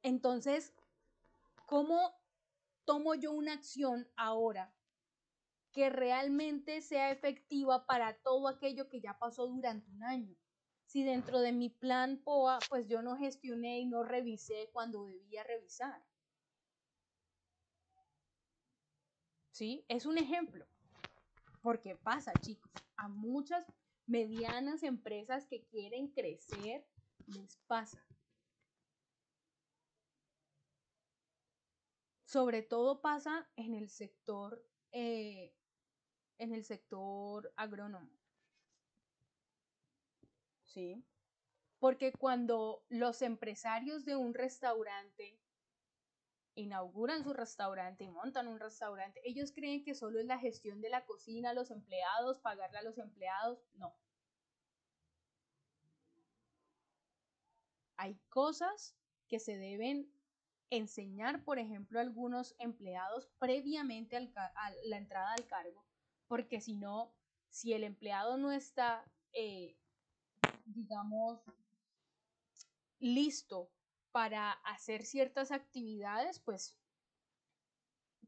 Entonces, ¿cómo tomo yo una acción ahora que realmente sea efectiva para todo aquello que ya pasó durante un año? Si dentro de mi plan POA, pues yo no gestioné y no revisé cuando debía revisar. ¿Sí? Es un ejemplo. Porque pasa, chicos, a muchas medianas empresas que quieren crecer, les pasa. Sobre todo pasa en el sector agrónomo. ¿Sí? Porque cuando los empresarios de un restaurante inauguran su restaurante y montan un restaurante, ellos creen que solo es la gestión de la cocina, los empleados, pagarle a los empleados. No. Hay cosas que se deben enseñar, por ejemplo, a algunos empleados previamente a la entrada al cargo, porque si no, si el empleado no está, digamos, listo para hacer ciertas actividades, pues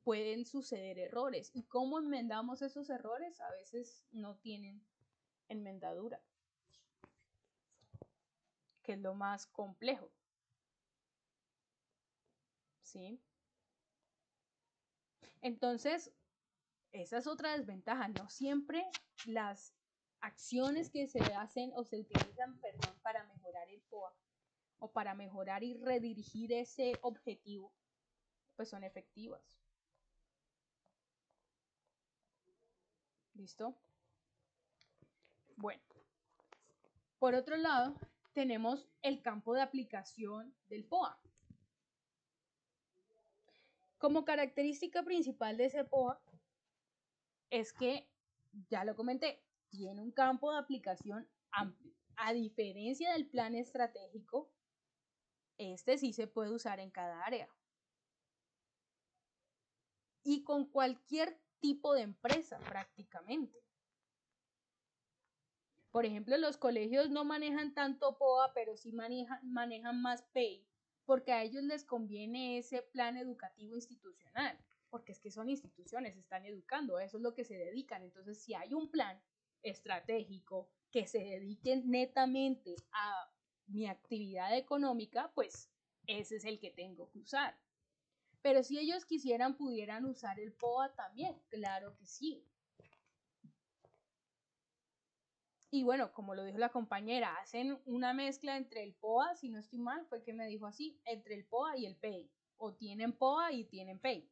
pueden suceder errores. ¿Y cómo enmendamos esos errores? A veces no tienen enmendadura, que es lo más complejo. ¿Sí? Entonces, esa es otra desventaja. No siempre las acciones que se hacen o se utilizan, para mejorar el POA o para mejorar y redirigir ese objetivo, pues son efectivas. ¿Listo? Bueno, por otro lado, tenemos el campo de aplicación del POA. Como característica principal de ese POA es que, ya lo comenté, tiene un campo de aplicación amplio. A diferencia del plan estratégico, este sí se puede usar en cada área. Y con cualquier tipo de empresa prácticamente. Por ejemplo, los colegios no manejan tanto POA, pero sí manejan más PEI, porque a ellos les conviene ese plan educativo institucional, porque es que son instituciones, están educando, a eso es lo que se dedican. Entonces, si hay un plan estratégico que se dedique netamente a mi actividad económica, pues ese es el que tengo que usar. Pero si ellos quisieran, pudieran usar el POA también, claro que sí. Y bueno, como lo dijo la compañera, hacen una mezcla entre el POA, si no estoy mal, fue que me dijo así, entre el POA y el PEI. O tienen POA y tienen PEI.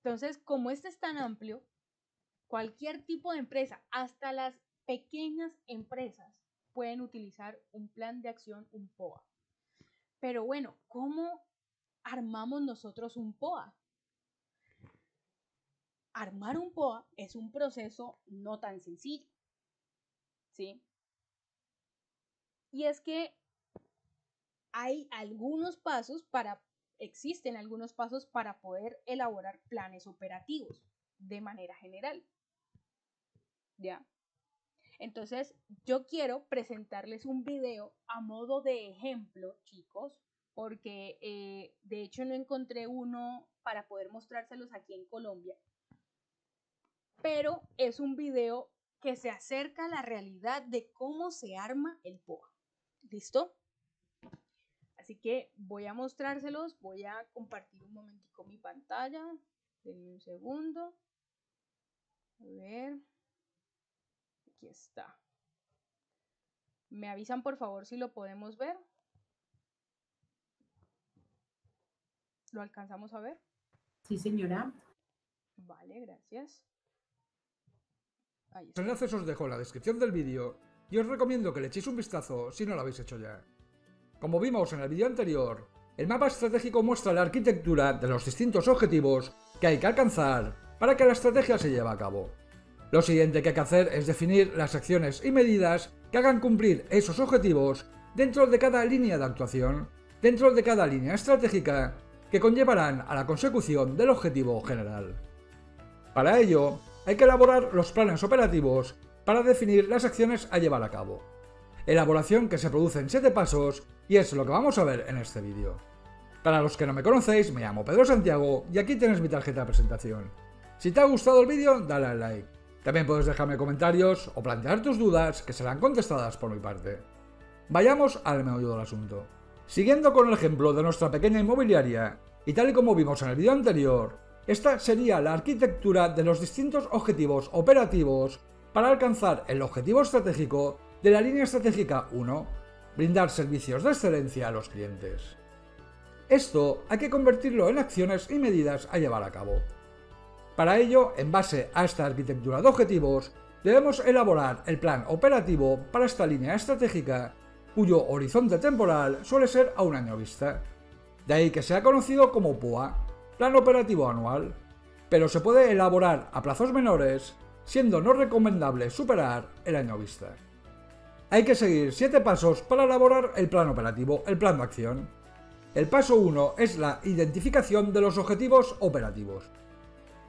Entonces, como este es tan amplio, cualquier tipo de empresa, hasta las pequeñas empresas, pueden utilizar un plan de acción, un POA. Pero bueno, ¿cómo armamos nosotros un POA? Armar un POA es un proceso no tan sencillo, ¿sí? Y es que existen algunos pasos para poder elaborar planes operativos de manera general, ¿ya? Entonces, yo quiero presentarles un video a modo de ejemplo, chicos, porque de hecho no encontré uno para poder mostrárselos aquí en Colombia, pero es un video que se acerca a la realidad de cómo se arma el POA. ¿Listo? Así que voy a mostrárselos, voy a compartir un momentico mi pantalla. Denme un segundo. A ver. Aquí está. ¿Me avisan por favor si lo podemos ver? ¿Lo alcanzamos a ver? Sí, señora. Vale, gracias. Ahí Los está. enlaces os dejo en la descripción del vídeo y os recomiendo que le echéis un vistazo si no lo habéis hecho ya. Como vimos en el vídeo anterior, el mapa estratégico muestra la arquitectura de los distintos objetivos que hay que alcanzar para que la estrategia se lleve a cabo. Lo siguiente que hay que hacer es definir las acciones y medidas que hagan cumplir esos objetivos dentro de cada línea de actuación, dentro de cada línea estratégica, que conllevarán a la consecución del objetivo general. Para ello, hay que elaborar los planes operativos para definir las acciones a llevar a cabo. Elaboración que se produce en 7 pasos y es lo que vamos a ver en este vídeo. Para los que no me conocéis, me llamo Pedro Santiago y aquí tienes mi tarjeta de presentación. Si te ha gustado el vídeo, dale al like. También puedes dejarme comentarios o plantear tus dudas que serán contestadas por mi parte. Vayamos al meollo del asunto. Siguiendo con el ejemplo de nuestra pequeña inmobiliaria, y tal y como vimos en el vídeo anterior, esta sería la arquitectura de los distintos objetivos operativos para alcanzar el objetivo estratégico de la línea estratégica 1, brindar servicios de excelencia a los clientes. Esto hay que convertirlo en acciones y medidas a llevar a cabo. Para ello, en base a esta arquitectura de objetivos, debemos elaborar el plan operativo para esta línea estratégica, cuyo horizonte temporal suele ser a un año vista. De ahí que sea conocido como POA, Plan Operativo Anual, pero se puede elaborar a plazos menores, siendo no recomendable superar el año vista. Hay que seguir 7 pasos para elaborar el plan operativo, el plan de acción. El paso 1 es la identificación de los objetivos operativos.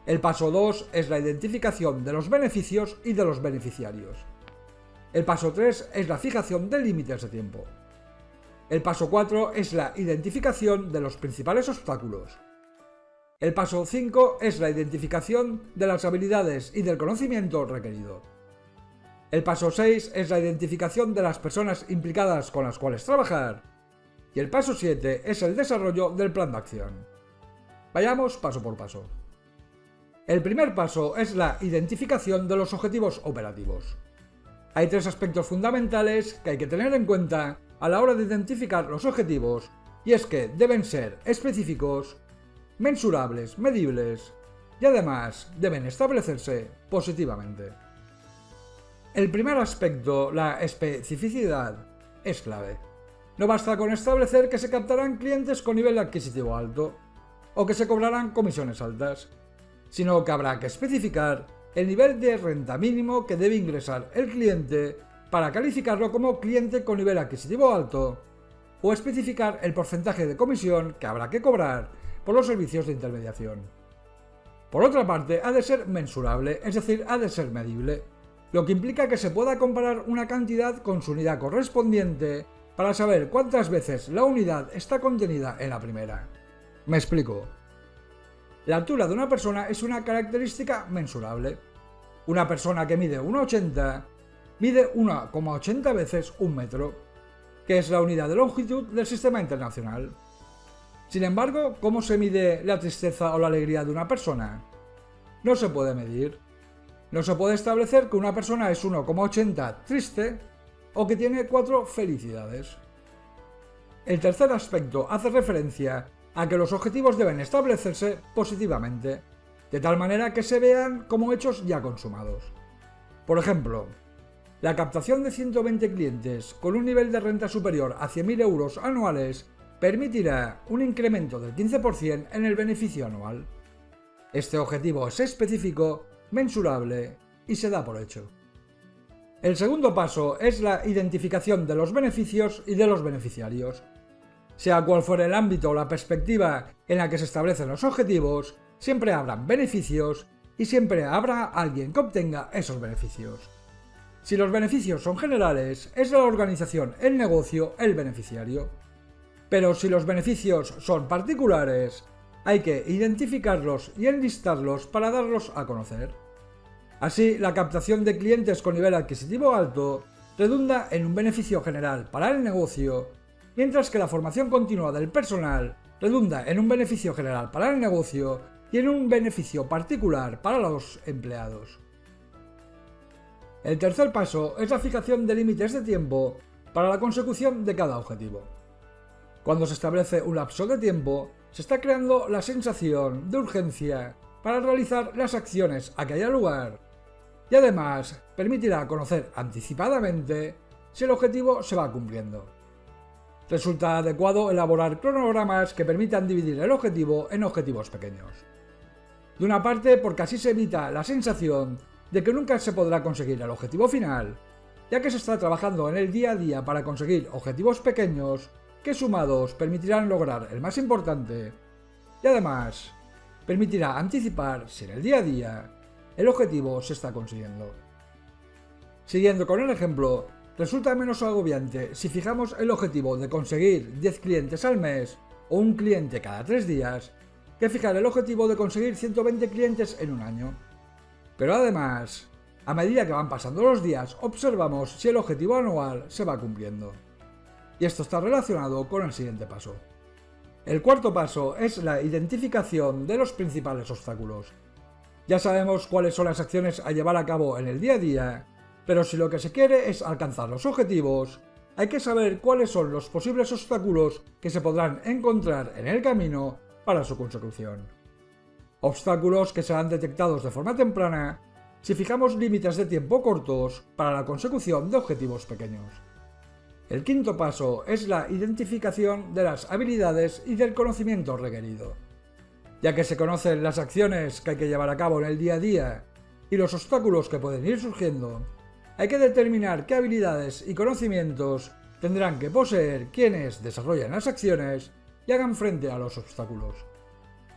El paso 2 es la identificación de los beneficios y de los beneficiarios. El paso 3 es la fijación de límites de tiempo. El paso 4 es la identificación de los principales obstáculos. El paso 5 es la identificación de las habilidades y del conocimiento requerido. El paso 6 es la identificación de las personas implicadas con las cuales trabajar. Y el paso 7 es el desarrollo del plan de acción. Vayamos paso por paso. El primer paso es la identificación de los objetivos operativos. Hay tres aspectos fundamentales que hay que tener en cuenta a la hora de identificar los objetivos, y es que deben ser específicos, mensurables, medibles, y además deben establecerse positivamente. El primer aspecto, la especificidad, es clave. No basta con establecer que se captarán clientes con nivel adquisitivo alto, o que se cobrarán comisiones altas, sino que habrá que especificar el nivel de renta mínimo que debe ingresar el cliente para calificarlo como cliente con nivel adquisitivo alto, o especificar el porcentaje de comisión que habrá que cobrar por los servicios de intermediación. Por otra parte, ha de ser mensurable, es decir, ha de ser medible, lo que implica que se pueda comparar una cantidad con su unidad correspondiente para saber cuántas veces la unidad está contenida en la primera. Me explico. La altura de una persona es una característica mensurable. Una persona que mide 1,80 mide 1,80 veces un metro, que es la unidad de longitud del sistema internacional. Sin embargo, ¿cómo se mide la tristeza o la alegría de una persona? No se puede medir. No se puede establecer que una persona es 1,80 triste o que tiene 4 felicidades. El tercer aspecto hace referencia a que los objetivos deben establecerse positivamente, de tal manera que se vean como hechos ya consumados. Por ejemplo, la captación de 120 clientes con un nivel de renta superior a 100.000 euros anuales permitirá un incremento del 15% en el beneficio anual. Este objetivo es específico, mensurable y se da por hecho. El segundo paso es la identificación de los beneficios y de los beneficiarios. Sea cual fuere el ámbito o la perspectiva en la que se establecen los objetivos, siempre habrán beneficios y siempre habrá alguien que obtenga esos beneficios. Si los beneficios son generales, es la organización, el negocio, el beneficiario. Pero si los beneficios son particulares, hay que identificarlos y enlistarlos para darlos a conocer. Así, la captación de clientes con nivel adquisitivo alto redunda en un beneficio general para el negocio, mientras que la formación continua del personal redunda en un beneficio general para el negocio y en un beneficio particular para los empleados. El tercer paso es la fijación de límites de tiempo para la consecución de cada objetivo. Cuando se establece un lapso de tiempo, se está creando la sensación de urgencia para realizar las acciones a que haya lugar y además permitirá conocer anticipadamente si el objetivo se va cumpliendo. Resulta adecuado elaborar cronogramas que permitan dividir el objetivo en objetivos pequeños. De una parte, porque así se evita la sensación de que nunca se podrá conseguir el objetivo final, ya que se está trabajando en el día a día para conseguir objetivos pequeños que sumados permitirán lograr el más importante y además permitirá anticipar si en el día a día el objetivo se está consiguiendo. Siguiendo con el ejemplo, resulta menos agobiante si fijamos el objetivo de conseguir 10 clientes al mes o un cliente cada 3 días que fijar el objetivo de conseguir 120 clientes en un año. Pero además, a medida que van pasando los días, observamos si el objetivo anual se va cumpliendo. Y esto está relacionado con el siguiente paso. El cuarto paso es la identificación de los principales obstáculos. Ya sabemos cuáles son las acciones a llevar a cabo en el día a día, pero si lo que se quiere es alcanzar los objetivos, hay que saber cuáles son los posibles obstáculos que se podrán encontrar en el camino para su consecución. Obstáculos que serán detectados de forma temprana si fijamos límites de tiempo cortos para la consecución de objetivos pequeños. El quinto paso es la identificación de las habilidades y del conocimiento requerido. Ya que se conocen las acciones que hay que llevar a cabo en el día a día y los obstáculos que pueden ir surgiendo, hay que determinar qué habilidades y conocimientos tendrán que poseer quienes desarrollan las acciones y hagan frente a los obstáculos.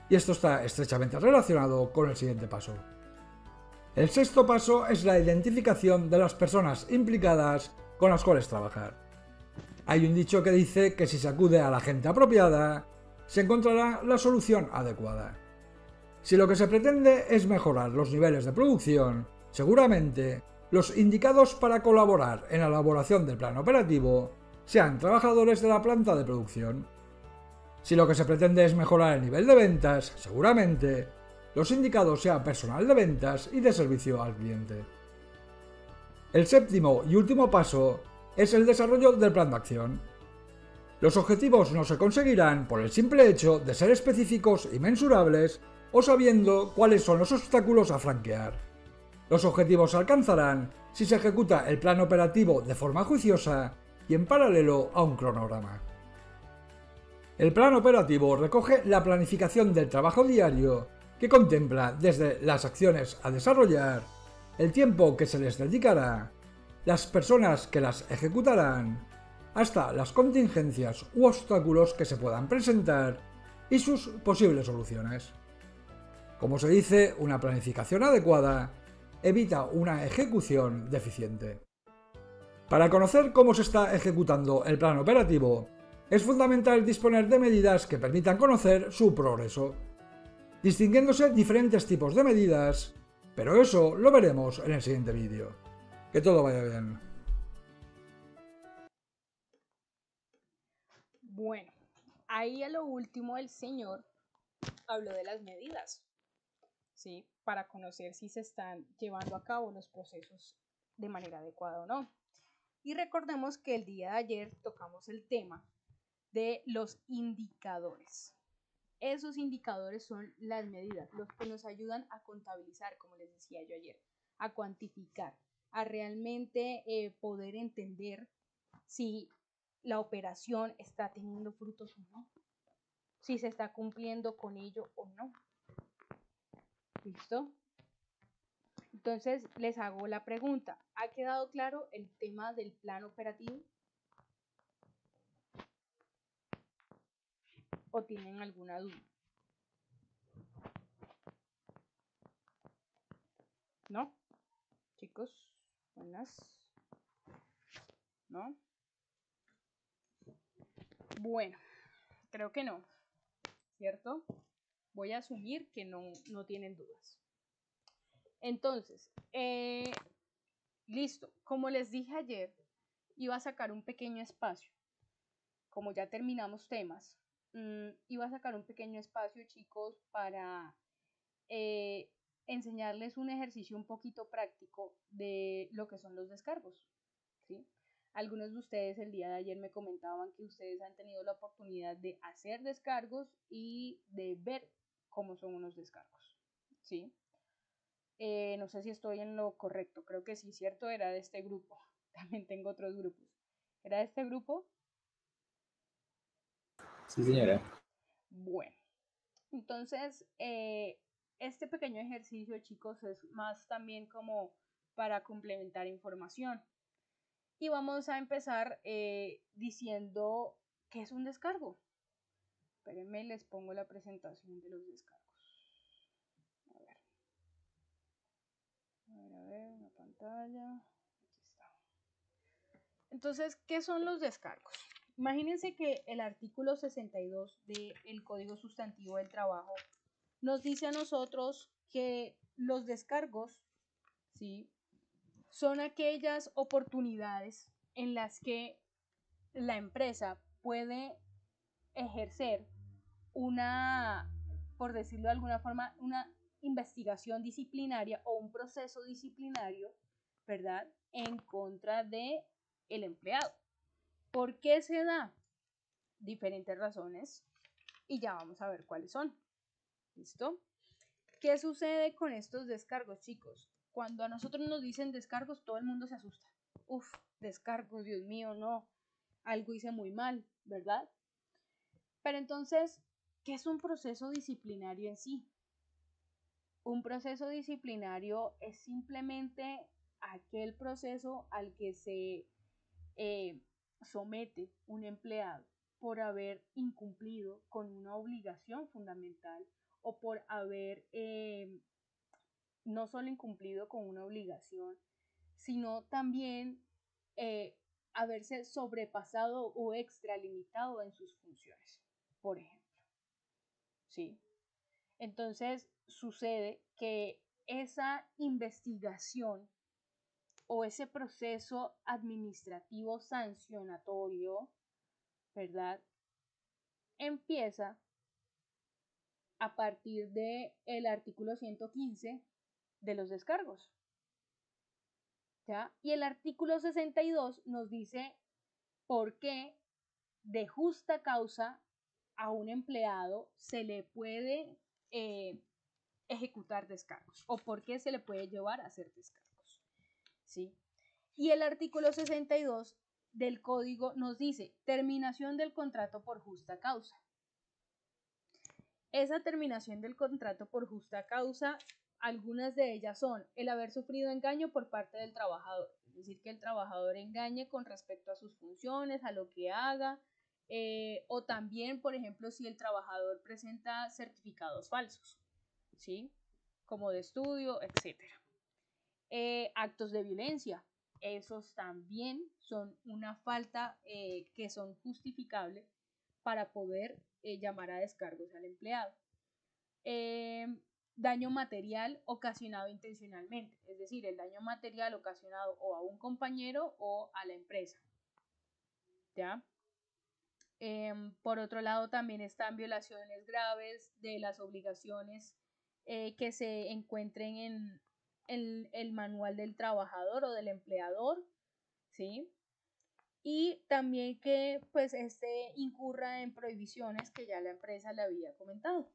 Y esto está estrechamente relacionado con el siguiente paso. El sexto paso es la identificación de las personas implicadas con las cuales trabajar. Hay un dicho que dice que si se acude a la gente apropiada, se encontrará la solución adecuada. Si lo que se pretende es mejorar los niveles de producción, seguramente los indicados para colaborar en la elaboración del plan operativo sean trabajadores de la planta de producción. Si lo que se pretende es mejorar el nivel de ventas, seguramente los indicados sean personal de ventas y de servicio al cliente. El séptimo y último paso es el desarrollo del plan de acción. Los objetivos no se conseguirán por el simple hecho de ser específicos y mensurables o sabiendo cuáles son los obstáculos a franquear. Los objetivos se alcanzarán si se ejecuta el plan operativo de forma juiciosa y en paralelo a un cronograma. El plan operativo recoge la planificación del trabajo diario que contempla desde las acciones a desarrollar, el tiempo que se les dedicará, las personas que las ejecutarán, hasta las contingencias u obstáculos que se puedan presentar y sus posibles soluciones. Como se dice, una planificación adecuada evita una ejecución deficiente. Para conocer cómo se está ejecutando el plan operativo, es fundamental disponer de medidas que permitan conocer su progreso, distinguiéndose diferentes tipos de medidas, pero eso lo veremos en el siguiente vídeo. Que todo vaya bien. Bueno, ahí a lo último el señor habló de las medidas, ¿sí? Para conocer si se están llevando a cabo los procesos de manera adecuada o no. Y recordemos que el día de ayer tocamos el tema de los indicadores. Esos indicadores son las medidas, los que nos ayudan a contabilizar, como les decía yo ayer, a cuantificar, a realmente poder entender si la operación está teniendo frutos o no, si se está cumpliendo con ello o no. ¿Listo? Entonces les hago la pregunta, ¿ha quedado claro el tema del plan operativo? ¿O tienen alguna duda? ¿No? Chicos, buenas. ¿No? Bueno, creo que no, ¿cierto? Voy a asumir que no tienen dudas. Entonces, listo. Como les dije ayer, iba a sacar un pequeño espacio. Como ya terminamos temas, iba a sacar un pequeño espacio, chicos, para enseñarles un ejercicio un poquito práctico de lo que son los descargos, ¿sí? Algunos de ustedes el día de ayer me comentaban que ustedes han tenido la oportunidad de hacer descargos y de ver cómo son unos descargos, ¿sí? No sé si estoy en lo correcto, creo que sí, ¿cierto? Era de este grupo. También tengo otros grupos. ¿Era de este grupo? Sí, señora. Bueno, entonces, este pequeño ejercicio, chicos, es más también como para complementar información. Y vamos a empezar diciendo qué es un descargo. Espérenme, les pongo la presentación de los descargos. A ver, una pantalla. Aquí está. Entonces, ¿qué son los descargos? Imagínense que el artículo 62 del Código Sustantivo del Trabajo nos dice a nosotros que los descargos, ¿sí?, son aquellas oportunidades en las que la empresa puede ejercer una, por decirlo de alguna forma, una investigación disciplinaria o un proceso disciplinario, ¿verdad?, en contra de el empleado. ¿Por qué se da? Diferentes razones y ya vamos a ver cuáles son. ¿Listo? ¿Qué sucede con estos descargos, chicos? Cuando a nosotros nos dicen descargos, todo el mundo se asusta. Uf, descargos, Dios mío, no. Algo hice muy mal, ¿verdad? Pero entonces, ¿qué es un proceso disciplinario en sí? Un proceso disciplinario es simplemente aquel proceso al que se somete un empleado por haber incumplido con una obligación fundamental o por haber no solo incumplido con una obligación, sino también haberse sobrepasado o extralimitado en sus funciones, por ejemplo. ¿Sí? Entonces sucede que esa investigación o ese proceso administrativo sancionatorio, ¿verdad?, empieza a partir del artículo 115 de los descargos. ¿ya? Y el artículo 62 nos dice por qué de justa causa a un empleado se le puede ejecutar descargos o por qué se le puede llevar a hacer descargos, ¿sí? Y el artículo 62 del código nos dice terminación del contrato por justa causa. Esa terminación del contrato por justa causa, algunas de ellas son el haber sufrido engaño por parte del trabajador, es decir, que el trabajador engañe con respecto a sus funciones, a lo que haga, o también, por ejemplo, si el trabajador presenta certificados falsos, ¿sí? Como de estudio, etc. Actos de violencia, esos también son una falta que son justificables para poder llamar a descargos al empleado. Daño material ocasionado intencionalmente, es decir, el daño material ocasionado o a un compañero o a la empresa, ¿ya? Por otro lado, también están violaciones graves de las obligaciones que se encuentren en el manual del trabajador o del empleador, ¿sí? Y también que pues incurra en prohibiciones que ya la empresa le había comentado.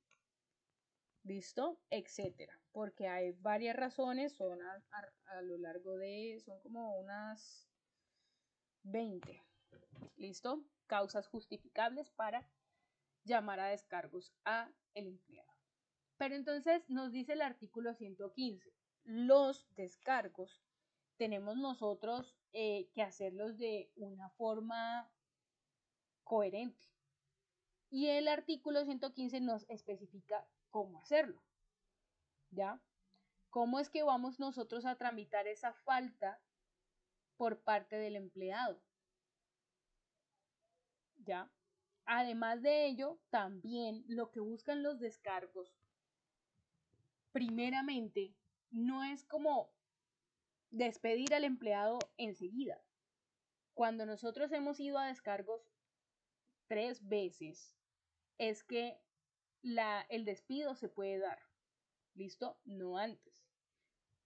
¿Listo? Etcétera. Porque hay varias razones, son a lo largo son como unas 20. ¿Listo? Causas justificables para llamar a descargos a el empleado. Pero entonces nos dice el artículo 115, los descargos tenemos nosotros que hacerlos de una forma coherente. Y el artículo 115 nos especifica cómo hacerlo, ¿ya? ¿Cómo es que vamos nosotros a tramitar esa falta por parte del empleado? ¿Ya? Además de ello, también lo que buscan los descargos, primeramente, no es como despedir al empleado enseguida. Cuando nosotros hemos ido a descargos 3 veces, es que el despido se puede dar. ¿Listo? No antes.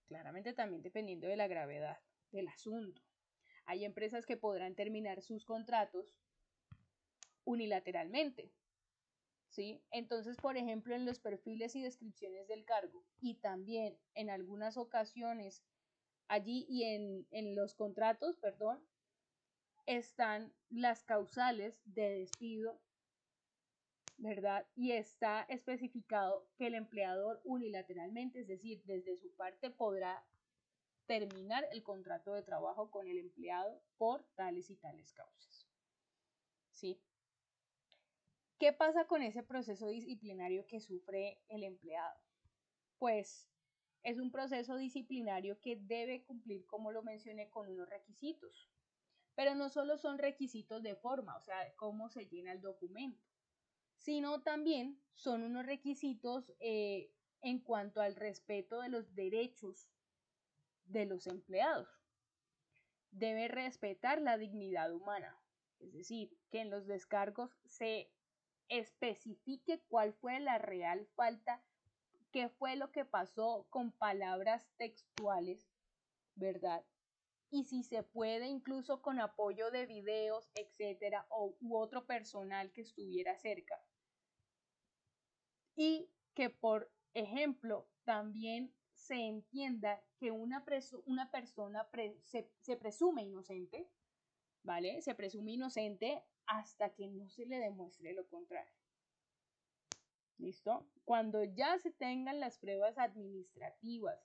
Claramente también dependiendo de la gravedad del asunto. Hay empresas que podrán terminar sus contratos unilateralmente, ¿sí? Entonces, por ejemplo, en los perfiles y descripciones del cargo y también en algunas ocasiones allí y en los contratos, perdón, están las causales de despido, ¿verdad? Y está especificado que el empleador unilateralmente, es decir, desde su parte podrá terminar el contrato de trabajo con el empleado por tales y tales causas, ¿sí? ¿Qué pasa con ese proceso disciplinario que sufre el empleado? Pues es un proceso disciplinario que debe cumplir, como lo mencioné, con unos requisitos. Pero no solo son requisitos de forma, o sea, cómo se llena el documento, sino también son unos requisitos en cuanto al respeto de los derechos de los empleados. Debe respetar la dignidad humana, es decir, que en los descargos se especifique cuál fue la real falta, qué fue lo que pasó con palabras textuales, ¿verdad? Y si se puede, incluso con apoyo de videos, etcétera, u otro personal que estuviera cerca. Y que, por ejemplo, también se entienda que una persona se presume inocente, ¿vale? Se presume inocente hasta que no se le demuestre lo contrario. ¿Listo? Cuando ya se tengan las pruebas administrativas,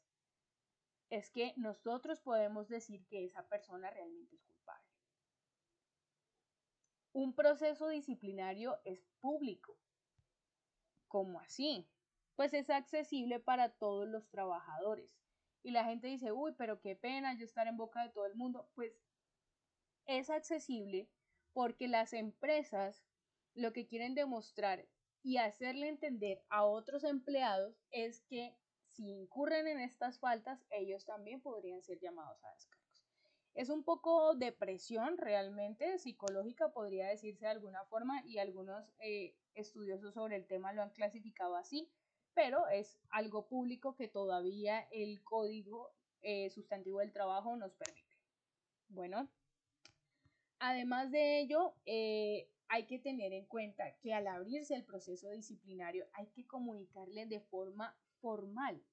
es que nosotros podemos decir que esa persona realmente es culpable. Un proceso disciplinario es público. ¿Cómo así? Pues es accesible para todos los trabajadores. Y la gente dice, uy, pero qué pena yo estar en boca de todo el mundo. Pues es accesible porque las empresas lo que quieren demostrar y hacerle entender a otros empleados es que si incurren en estas faltas, ellos también podrían ser llamados a descargos. Es un poco de presión realmente psicológica, podría decirse de alguna forma, y algunos estudiosos sobre el tema lo han clasificado así, pero es algo público que todavía el código Sustantivo del Trabajo nos permite. Bueno, además de ello, hay que tener en cuenta que al abrirse el proceso disciplinario hay que comunicarle de forma formal.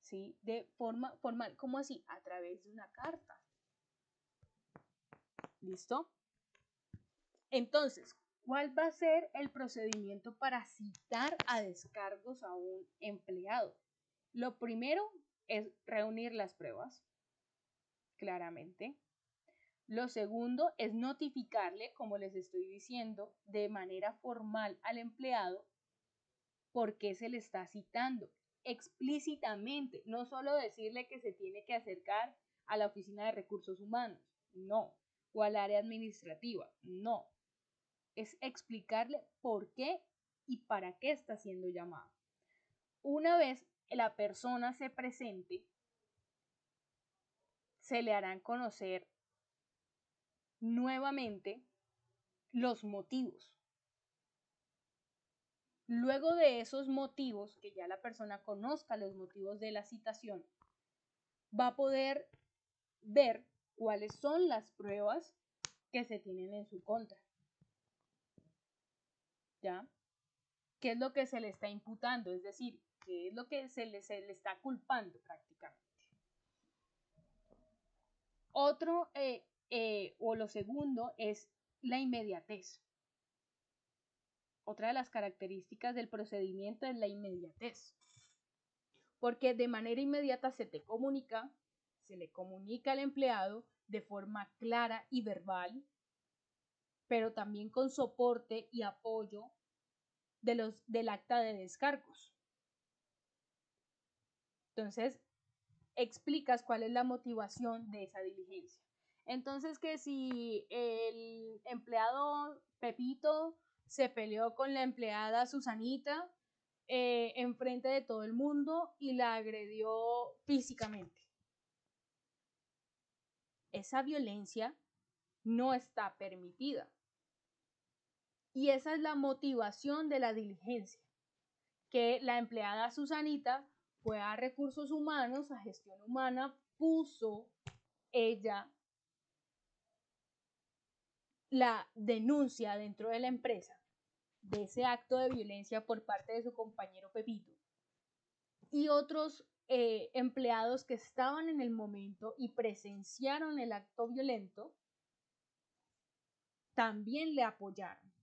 ¿Sí? De forma formal. ¿Cómo así? A través de una carta. ¿Listo? Entonces, ¿cuál va a ser el procedimiento para citar a descargos a un empleado? Lo primero es reunir las pruebas, claramente. Lo segundo es notificarle, como les estoy diciendo, de manera formal al empleado por qué se le está citando, explícitamente, no solo decirle que se tiene que acercar a la oficina de recursos humanos, no, o al área administrativa, no, es explicarle por qué y para qué está siendo llamado. Una vez la persona se presente, se le harán conocer nuevamente los motivos. Luego de esos motivos, que ya la persona conozca los motivos de la citación, va a poder ver cuáles son las pruebas que se tienen en su contra. ¿Ya? ¿Qué es lo que se le está imputando? Es decir, ¿qué es lo que se le está culpando prácticamente? O lo segundo es la inmediatez. Otra de las características del procedimiento es la inmediatez. Porque de manera inmediata se le comunica al empleado de forma clara y verbal, pero también con soporte y apoyo del acta de descargos. Entonces, explicas cuál es la motivación de esa diligencia. Entonces, que si el empleado Pepito se peleó con la empleada Susanita enfrente de todo el mundo y la agredió físicamente. Esa violencia no está permitida. Y esa es la motivación de la diligencia, que la empleada Susanita fue a recursos humanos, a gestión humana, puso ella la denuncia dentro de la empresa de ese acto de violencia por parte de su compañero Pepito y otros empleados que estaban en el momento y presenciaron el acto violento también le apoyaron.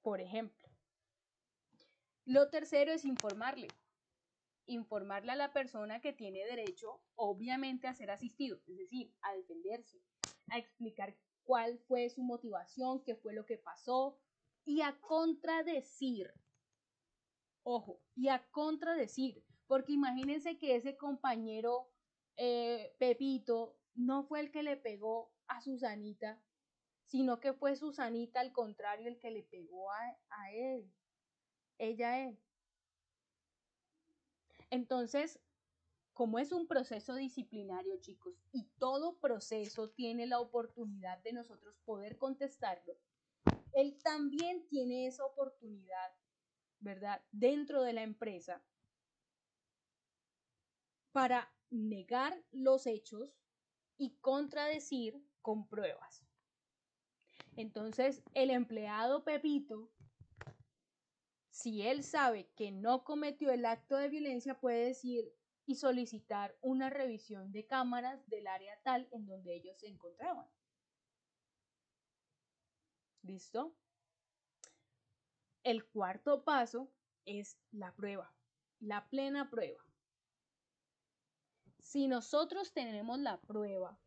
Por ejemplo, lo tercero es informarle a la persona que tiene derecho, obviamente, a ser asistido, es decir, a defenderse, a explicar cuál fue su motivación, qué fue lo que pasó y a contradecir. Ojo, y a contradecir, porque imagínense que ese compañero Pepito no fue el que le pegó a Susanita, sino que fue Susanita al contrario el que le pegó a él, ella a él. Entonces, como es un proceso disciplinario, chicos, y todo proceso tiene la oportunidad de nosotros poder contestarlo, él también tiene esa oportunidad, ¿verdad?, dentro de la empresa para negar los hechos y contradecir con pruebas. Entonces, el empleado Pepito, si él sabe que no cometió el acto de violencia, puede decir y solicitar una revisión de cámaras del área tal en donde ellos se encontraban. ¿Listo? El cuarto paso es la prueba, la plena prueba. Si nosotros tenemos la prueba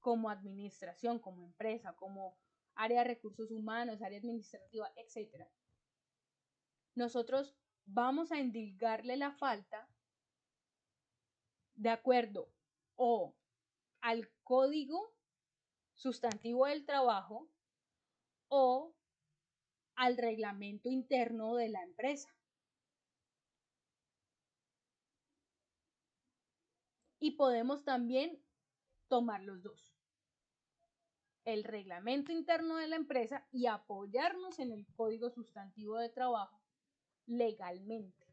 como administración, como empresa, como área de recursos humanos, área administrativa, etc., nosotros vamos a endilgarle la falta de acuerdo o al código sustantivo del trabajo o al reglamento interno de la empresa. Y podemos también tomar los dos, el reglamento interno de la empresa y apoyarnos en el código sustantivo de trabajo legalmente.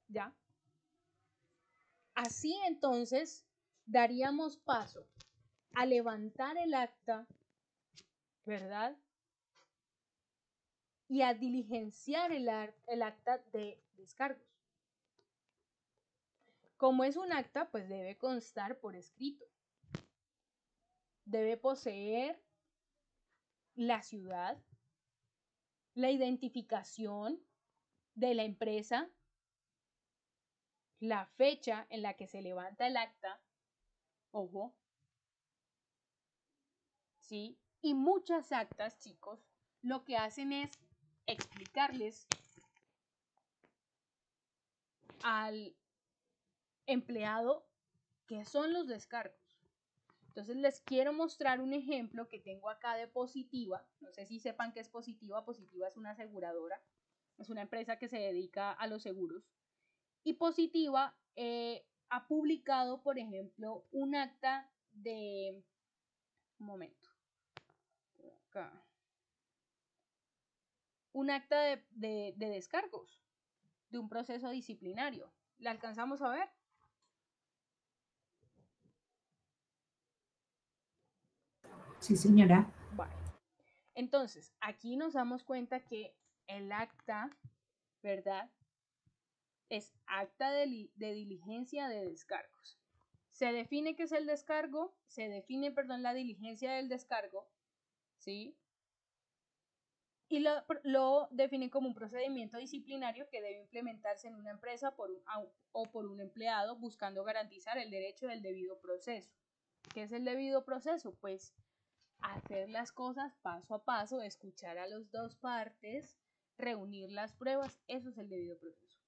¿Ya? Así entonces daríamos paso a levantar el acta, ¿verdad? Y a diligenciar el acta de descargos. Como es un acta, pues debe constar por escrito. Debe poseer la ciudad, la identificación de la empresa, la fecha en la que se levanta el acta, ojo, ¿sí? Y muchas actas, chicos, lo que hacen es explicarles al empleado qué son los descargos. Entonces les quiero mostrar un ejemplo que tengo acá de Positiva. No sé si sepan qué es Positiva. Positiva es una aseguradora, es una empresa que se dedica a los seguros. Y Positiva ha publicado, por ejemplo, un acta de... Un momento. Acá. Un acta de descargos de un proceso disciplinario. ¿La alcanzamos a ver? Sí, señora. Vale. Entonces, aquí nos damos cuenta que el acta, ¿verdad? Es acta de diligencia de descargos. Se define qué es el descargo, se define, perdón, la diligencia del descargo, ¿sí? Y lo define como un procedimiento disciplinario que debe implementarse en una empresa o por un empleado buscando garantizar el derecho del debido proceso. ¿Qué es el debido proceso? Pues hacer las cosas paso a paso, escuchar a las dos partes, reunir las pruebas, eso es el debido proceso.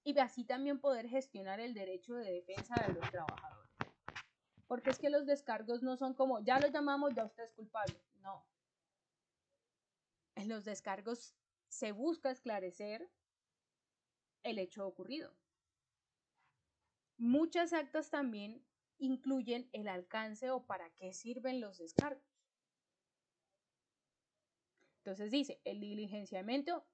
Y así también poder gestionar el derecho de defensa de los trabajadores. Porque es que los descargos no son como, ya lo llamamos, ya usted es culpable. No. En los descargos se busca esclarecer el hecho ocurrido. Muchas actas también incluyen el alcance o para qué sirven los descargos. Entonces dice, el diligenciamiento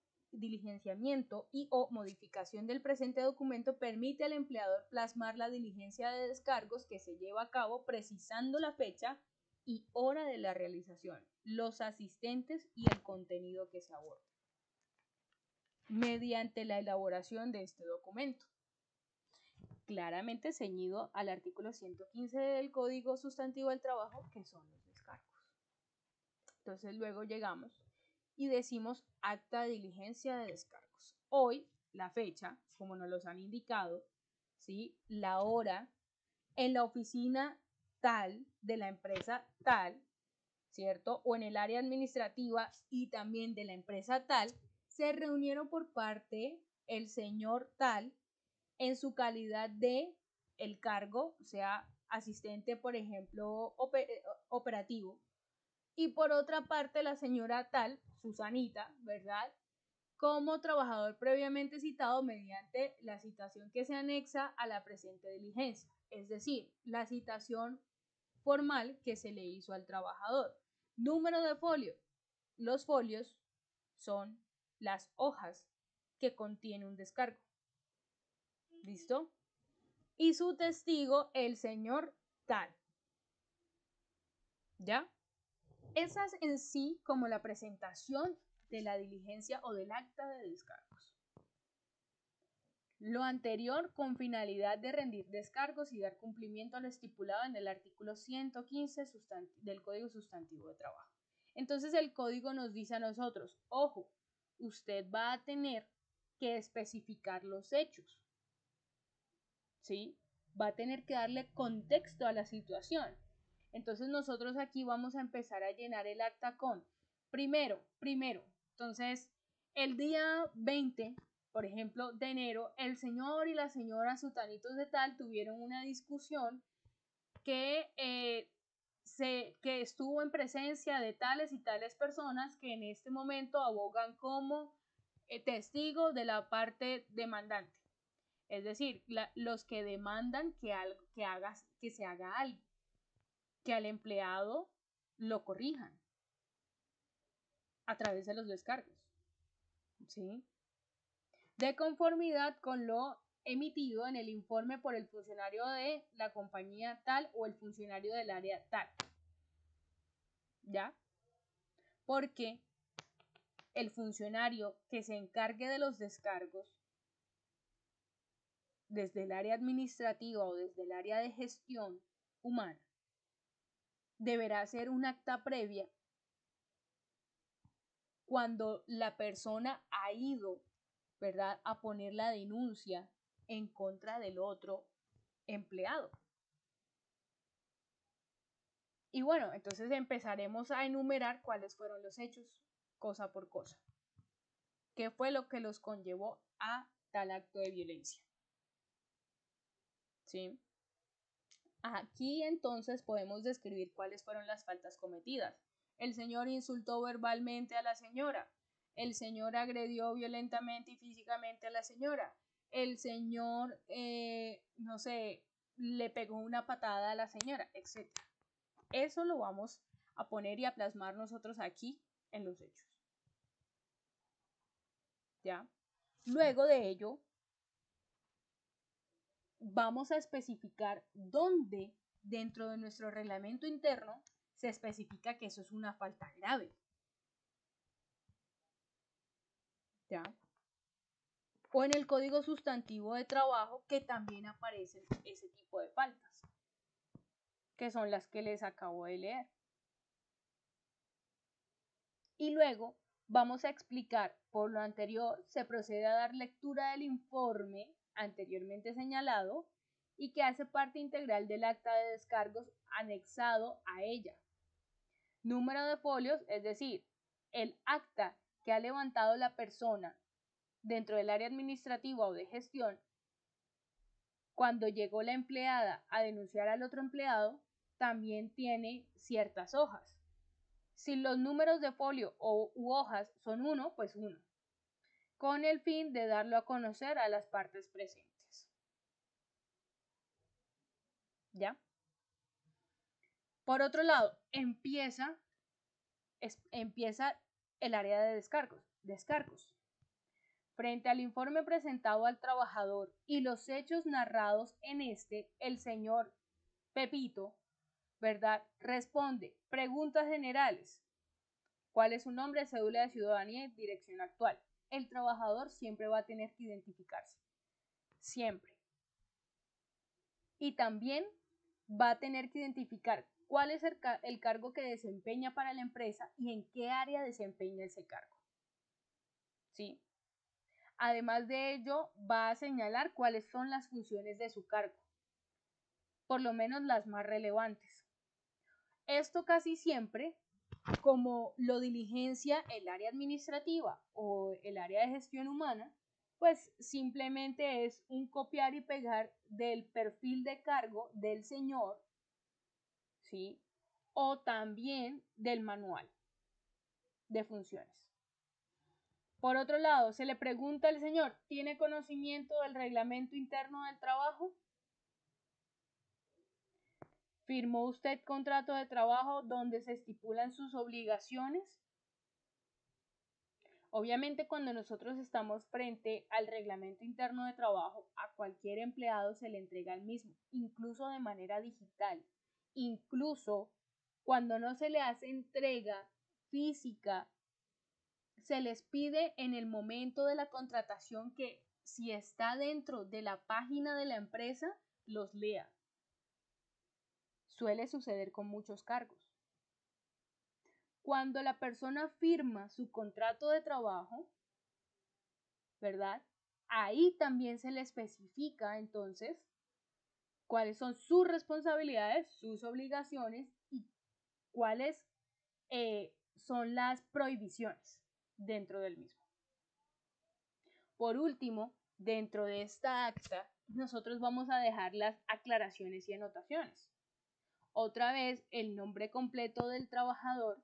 y o modificación del presente documento permite al empleador plasmar la diligencia de descargos que se lleva a cabo precisando la fecha y hora de la realización, los asistentes y el contenido que se aborda, mediante la elaboración de este documento, claramente ceñido al artículo 115 del Código Sustantivo del Trabajo, que son los descargos. Entonces luego llegamos y decimos acta de diligencia de descargos. Hoy, la fecha, como nos los han indicado, ¿sí? La hora, en la oficina tal de la empresa tal, ¿cierto? O en el área administrativa y también de la empresa tal, se reunieron por parte el señor tal en su calidad de el cargo, o sea, asistente, por ejemplo, operativo. Y por otra parte, la señora tal, Susanita, ¿verdad? Como trabajador previamente citado mediante la citación que se anexa a la presente diligencia, es decir, la citación formal que se le hizo al trabajador. Número de folio. Los folios son las hojas que contiene un descargo. ¿Listo? Y su testigo, el señor tal. ¿Ya? Esa es en sí como la presentación de la diligencia o del acta de descargos. Lo anterior con finalidad de rendir descargos y dar cumplimiento a lo estipulado en el artículo 115 del Código Sustantivo de Trabajo. Entonces el código nos dice a nosotros, ojo, usted va a tener que especificar los hechos, ¿sí? Va a tener que darle contexto a la situación. Entonces nosotros aquí vamos a empezar a llenar el acta con, primero, entonces el día 20, por ejemplo, de enero, el señor y la señora sutanitos de tal tuvieron una discusión que, que estuvo en presencia de tales y tales personas que en este momento abogan como testigos de la parte demandante. Es decir, los que demandan que se haga algo, que al empleado lo corrijan a través de los descargos. ¿Sí? de conformidad con lo emitido en el informe por el funcionario de la compañía tal o el funcionario del área tal. ¿Ya? Porque el funcionario que se encargue de los descargos desde el área administrativa o desde el área de gestión humana deberá hacer un acta previa cuando la persona ha ido, ¿verdad?, a poner la denuncia en contra del otro empleado. Y bueno, entonces empezaremos a enumerar cuáles fueron los hechos, cosa por cosa. ¿Qué fue lo que los conllevó a tal acto de violencia? ¿Sí? Aquí entonces podemos describir cuáles fueron las faltas cometidas. El señor insultó verbalmente a la señora. El señor agredió violentamente y físicamente a la señora. El señor, no sé, le pegó una patada a la señora, etc. Eso lo vamos a poner y a plasmar nosotros aquí en los hechos. ¿Ya? Luego de ello, vamos a especificar dónde dentro de nuestro reglamento interno se especifica que eso es una falta grave. ¿Ya? O en el Código Sustantivo de Trabajo, que también aparecen ese tipo de faltas, que son las que les acabo de leer. Y luego vamos a explicar, por lo anterior, se procede a dar lectura del informe anteriormente señalado y que hace parte integral del acta de descargos anexado a ella. Número de folios, es decir, el acta que ha levantado la persona dentro del área administrativa o de gestión cuando llegó la empleada a denunciar al otro empleado, también tiene ciertas hojas. Si los números de folio u hojas son 1, pues 1, con el fin de darlo a conocer a las partes presentes. ¿Ya? Por otro lado, empieza el área de descargos. Frente al informe presentado al trabajador y los hechos narrados en este, el señor Pepito, ¿verdad?, responde preguntas generales. ¿Cuál es su nombre, cédula de ciudadanía y dirección actual? El trabajador siempre va a tener que identificarse. Siempre. Y también va a tener que identificar cuál es el cargo que desempeña para la empresa y en qué área desempeña ese cargo. ¿Sí? Además de ello, va a señalar cuáles son las funciones de su cargo, por lo menos las más relevantes. Esto casi siempre, como lo diligencia el área administrativa o el área de gestión humana, pues simplemente es un copiar y pegar del perfil de cargo del señor, ¿sí?, o también del manual de funciones. Por otro lado, se le pregunta al señor, ¿tiene conocimiento del reglamento interno del trabajo? ¿Firmó usted contrato de trabajo donde se estipulan sus obligaciones? Obviamente, cuando nosotros estamos frente al reglamento interno de trabajo, a cualquier empleado se le entrega el mismo, incluso de manera digital. Incluso cuando no se le hace entrega física, se les pide en el momento de la contratación que, si está dentro de la página de la empresa, los lea. Suele suceder con muchos cargos. Cuando la persona firma su contrato de trabajo, ¿verdad?, ahí también se le especifica entonces cuáles son sus responsabilidades, sus obligaciones y cuáles son las prohibiciones dentro del mismo. Por último, dentro de esta acta, nosotros vamos a dejar las aclaraciones y anotaciones. Otra vez, el nombre completo del trabajador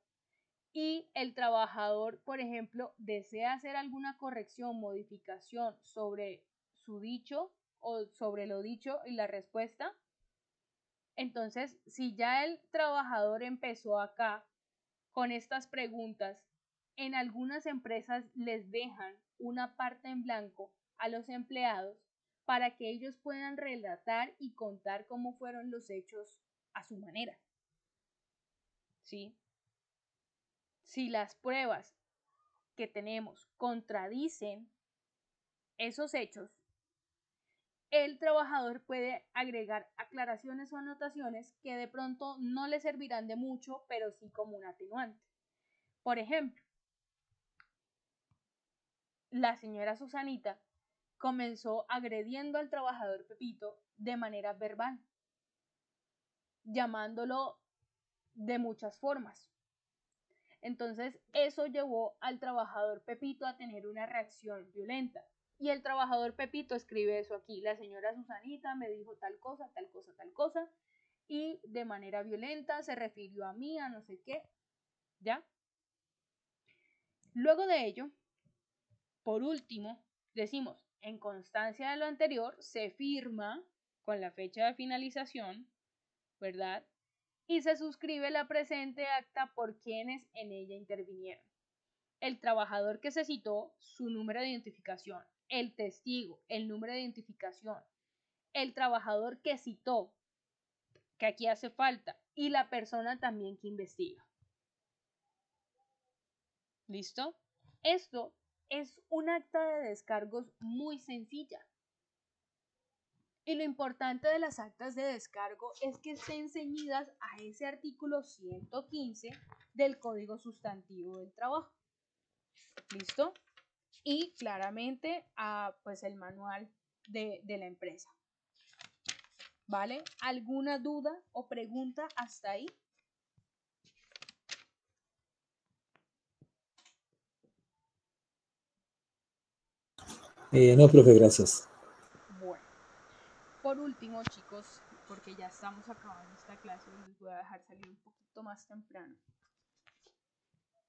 y el trabajador, por ejemplo, desea hacer alguna corrección, modificación sobre su dicho o sobre lo dicho y la respuesta. Entonces, si ya el trabajador empezó acá con estas preguntas, en algunas empresas les dejan una parte en blanco a los empleados para que ellos puedan relatar y contar cómo fueron los hechos a su manera. ¿Sí? Si las pruebas que tenemos contradicen esos hechos, el trabajador puede agregar aclaraciones o anotaciones que de pronto no le servirán de mucho, pero sí como un atenuante. Por ejemplo, la señora Susanita comenzó agrediendo al trabajador Pepito de manera verbal, llamándolo de muchas formas. Entonces, eso llevó al trabajador Pepito a tener una reacción violenta. Y el trabajador Pepito escribe eso aquí: la señora Susanita me dijo tal cosa, tal cosa, tal cosa, y de manera violenta se refirió a mí, a no sé qué, ¿ya? Luego de ello, por último, decimos, en constancia de lo anterior, se firma con la fecha de finalización, ¿verdad? Y se suscribe la presente acta por quienes en ella intervinieron. El trabajador que se citó, su número de identificación, el testigo, el número de identificación, el trabajador que citó, que aquí hace falta, y la persona también que investiga. ¿Listo? Esto es un acta de descargos muy sencilla. Y lo importante de las actas de descargo es que estén ceñidas a ese artículo 115 del Código Sustantivo del Trabajo. ¿Listo? Y claramente a pues el manual de la empresa. ¿Vale? ¿Alguna duda o pregunta hasta ahí? No, profe, gracias. Bueno, por último, chicos, porque ya estamos acabando esta clase y les voy a dejar salir un poquito más temprano,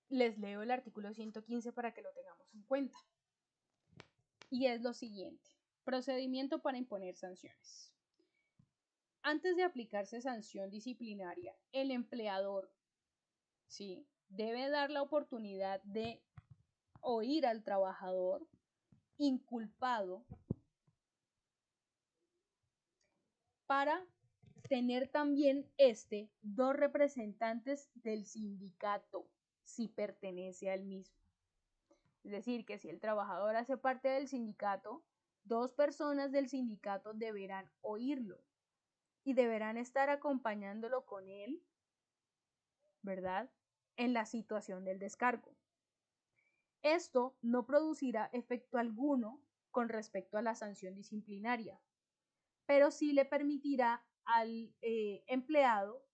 les leo el artículo 115 para que lo tengamos en cuenta. Y es lo siguiente: procedimiento para imponer sanciones. Antes de aplicarse sanción disciplinaria, el empleador, ¿sí?, debe dar la oportunidad de oír al trabajador inculpado para tener también dos representantes del sindicato, si pertenece al mismo. Es decir, que si el trabajador hace parte del sindicato, 2 personas del sindicato deberán oírlo y deberán estar acompañándolo con él, ¿verdad?, en la situación del descargo. Esto no producirá efecto alguno con respecto a la sanción disciplinaria, pero sí le permitirá al empleado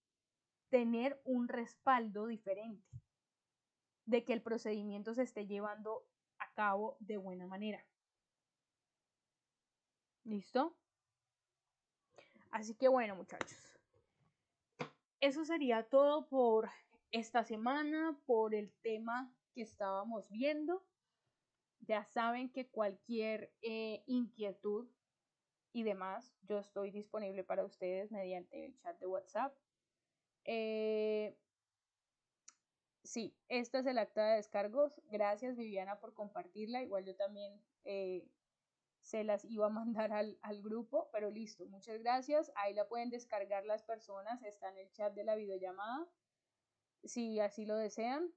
tener un respaldo diferente de que el procedimiento se esté llevando a cabo de buena manera. ¿Listo? Así que bueno, muchachos, eso sería todo por esta semana, por el tema que estábamos viendo. Ya saben que cualquier inquietud y demás, yo estoy disponible para ustedes mediante el chat de WhatsApp. Sí, esta es el acta de descargos. Gracias, Viviana, por compartirla. Igual yo también se las iba a mandar al grupo, pero listo, muchas gracias. Ahí la pueden descargar las personas, está en el chat de la videollamada, si así lo desean.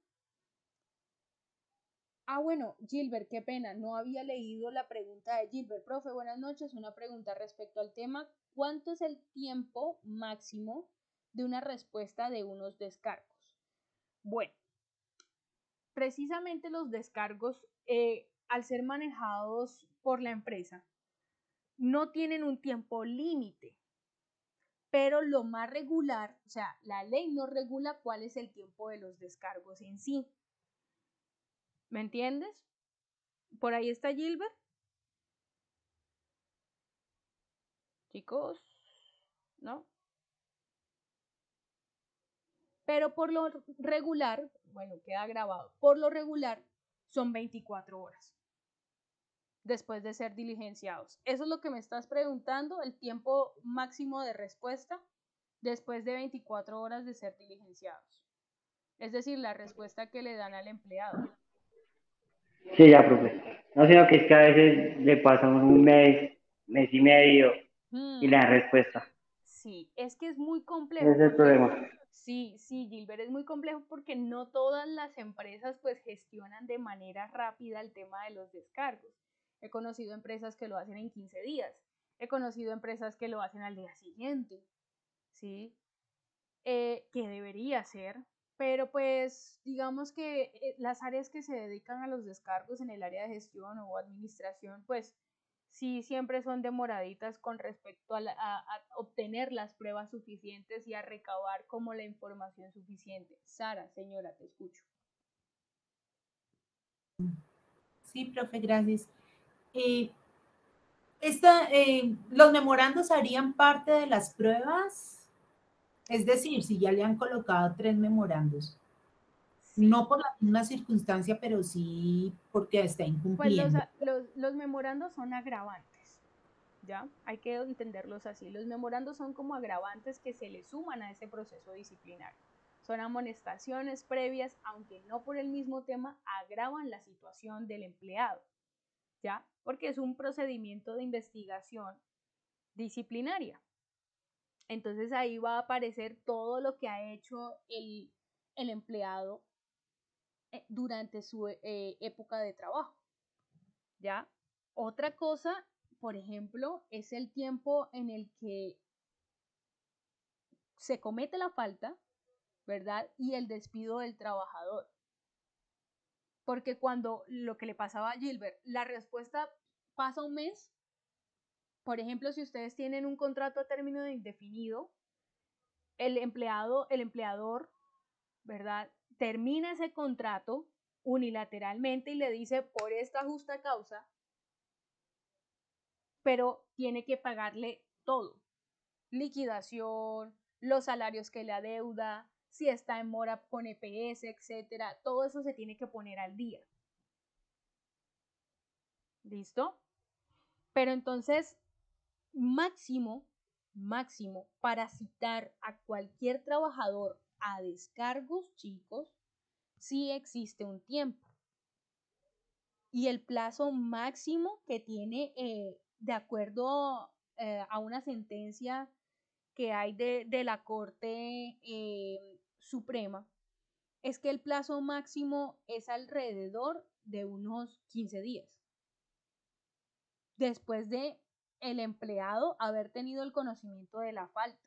Ah, bueno, Gilbert, qué pena, no había leído la pregunta de Gilbert. Profe, buenas noches, una pregunta respecto al tema: ¿cuánto es el tiempo máximo de una respuesta de unos descargos? Bueno, precisamente los descargos, al ser manejados por la empresa, no tienen un tiempo límite, pero lo más regular, o sea, la ley no regula cuál es el tiempo de los descargos en sí. ¿Me entiendes? ¿Por ahí está Gilbert? Chicos, ¿no? Pero por lo regular, bueno, queda grabado, por lo regular son 24 horas después de ser diligenciados. Eso es lo que me estás preguntando, el tiempo máximo de respuesta después de 24 horas de ser diligenciados. Es decir, la respuesta que le dan al empleado. Sí, ya, profe. No, sino que es que a veces le pasa un mes, mes y medio y le Mm, dan respuesta. sí, es que es muy Ese complejo es el porque problema. sí, sí, Gilbert, es muy complejo porque no todas las empresas pues gestionan de manera rápida el tema de los descargos. He conocido empresas que lo hacen en 15 días, he conocido empresas que lo hacen al día siguiente, ¿sí? Que debería ser, pero pues digamos que las áreas que se dedican a los descargos en el área de gestión o administración, pues sí siempre son demoraditas con respecto a obtener las pruebas suficientes y a recabar como la información suficiente. Sara, señora, te escucho. Sí, profe, gracias. Eh, ¿Los memorandos harían parte de las pruebas? Es decir, si ya le han colocado 3 memorandos, Sí, no por la misma circunstancia, pero sí porque está pues incumpliendo. los memorandos son agravantes. ¿Ya? Hay que entenderlos así. Los memorandos son como agravantes que se le suman a ese proceso disciplinario. Son amonestaciones previas, aunque no por el mismo tema, agravan la situación del empleado, ¿ya? Porque es un procedimiento de investigación disciplinaria. Entonces ahí va a aparecer todo lo que ha hecho el empleado durante su época de trabajo, ¿ya? Otra cosa, por ejemplo, es el tiempo en el que se comete la falta, ¿verdad? Y el despido del trabajador. Porque cuando lo que le pasaba a Gilbert, la respuesta pasa un mes, por ejemplo, si ustedes tienen un contrato a término indefinido, el empleador, ¿verdad? Termina ese contrato unilateralmente y le dice por esta justa causa, pero tiene que pagarle todo, liquidación, los salarios que le adeuda, si está en mora con EPS, etcétera, todo eso se tiene que poner al día. ¿Listo? Pero entonces, máximo, máximo, para citar a cualquier trabajador a descargos, chicos, sí existe un tiempo. Y el plazo máximo que tiene, de acuerdo a una sentencia que hay de la Corte Suprema, es que el plazo máximo es alrededor de unos 15 días. Después de el empleado haber tenido el conocimiento de la falta.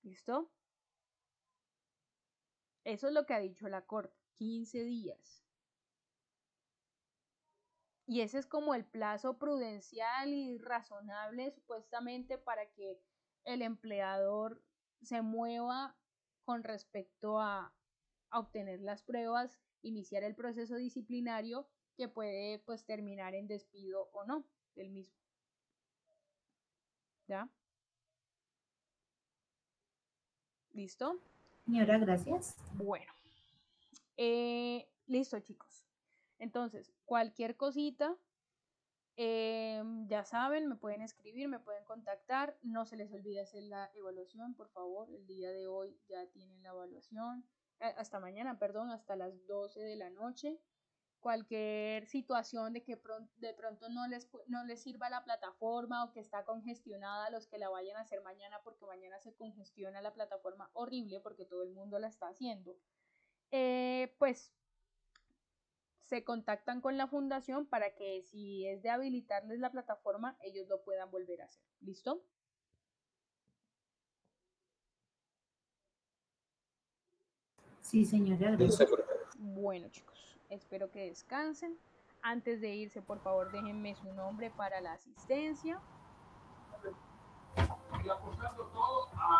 ¿Listo? Eso es lo que ha dicho la Corte, 15 días. Y ese es como el plazo prudencial y razonable supuestamente para que el empleador se mueva con respecto a obtener las pruebas, iniciar el proceso disciplinario que puede pues terminar en despido o no del mismo. ¿Ya? ¿Listo? Señora, gracias. Bueno, listo chicos. Entonces, cualquier cosita, ya saben, me pueden escribir, me pueden contactar. No se les olvide hacer la evaluación, por favor. El día de hoy ya tienen la evaluación. Hasta mañana, perdón, hasta las 12 de la noche. Cualquier situación de que de pronto no les sirva la plataforma o que está congestionada, los que la vayan a hacer mañana, porque mañana se congestiona la plataforma horrible porque todo el mundo la está haciendo, pues se contactan con la fundación para que si es de habilitarles la plataforma, ellos lo puedan volver a hacer. ¿Listo? Sí, señora, Listo, gracias. profe. Bueno, chicos, espero que descansen. Antes de irse, por favor, déjenme su nombre para la asistencia.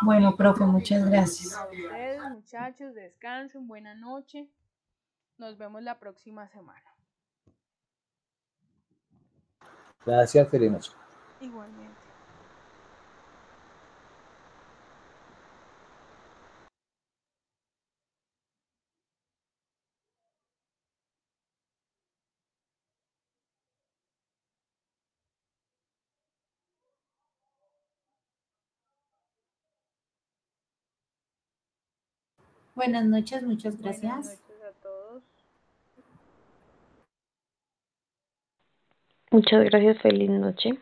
Bueno, profe, muchas gracias. A ustedes, muchachos, descansen, buena noche. Nos vemos la próxima semana. Gracias, feliz noche. Igualmente. Buenas noches, muchas Buenas gracias. noches a todos. Muchas gracias, feliz noche.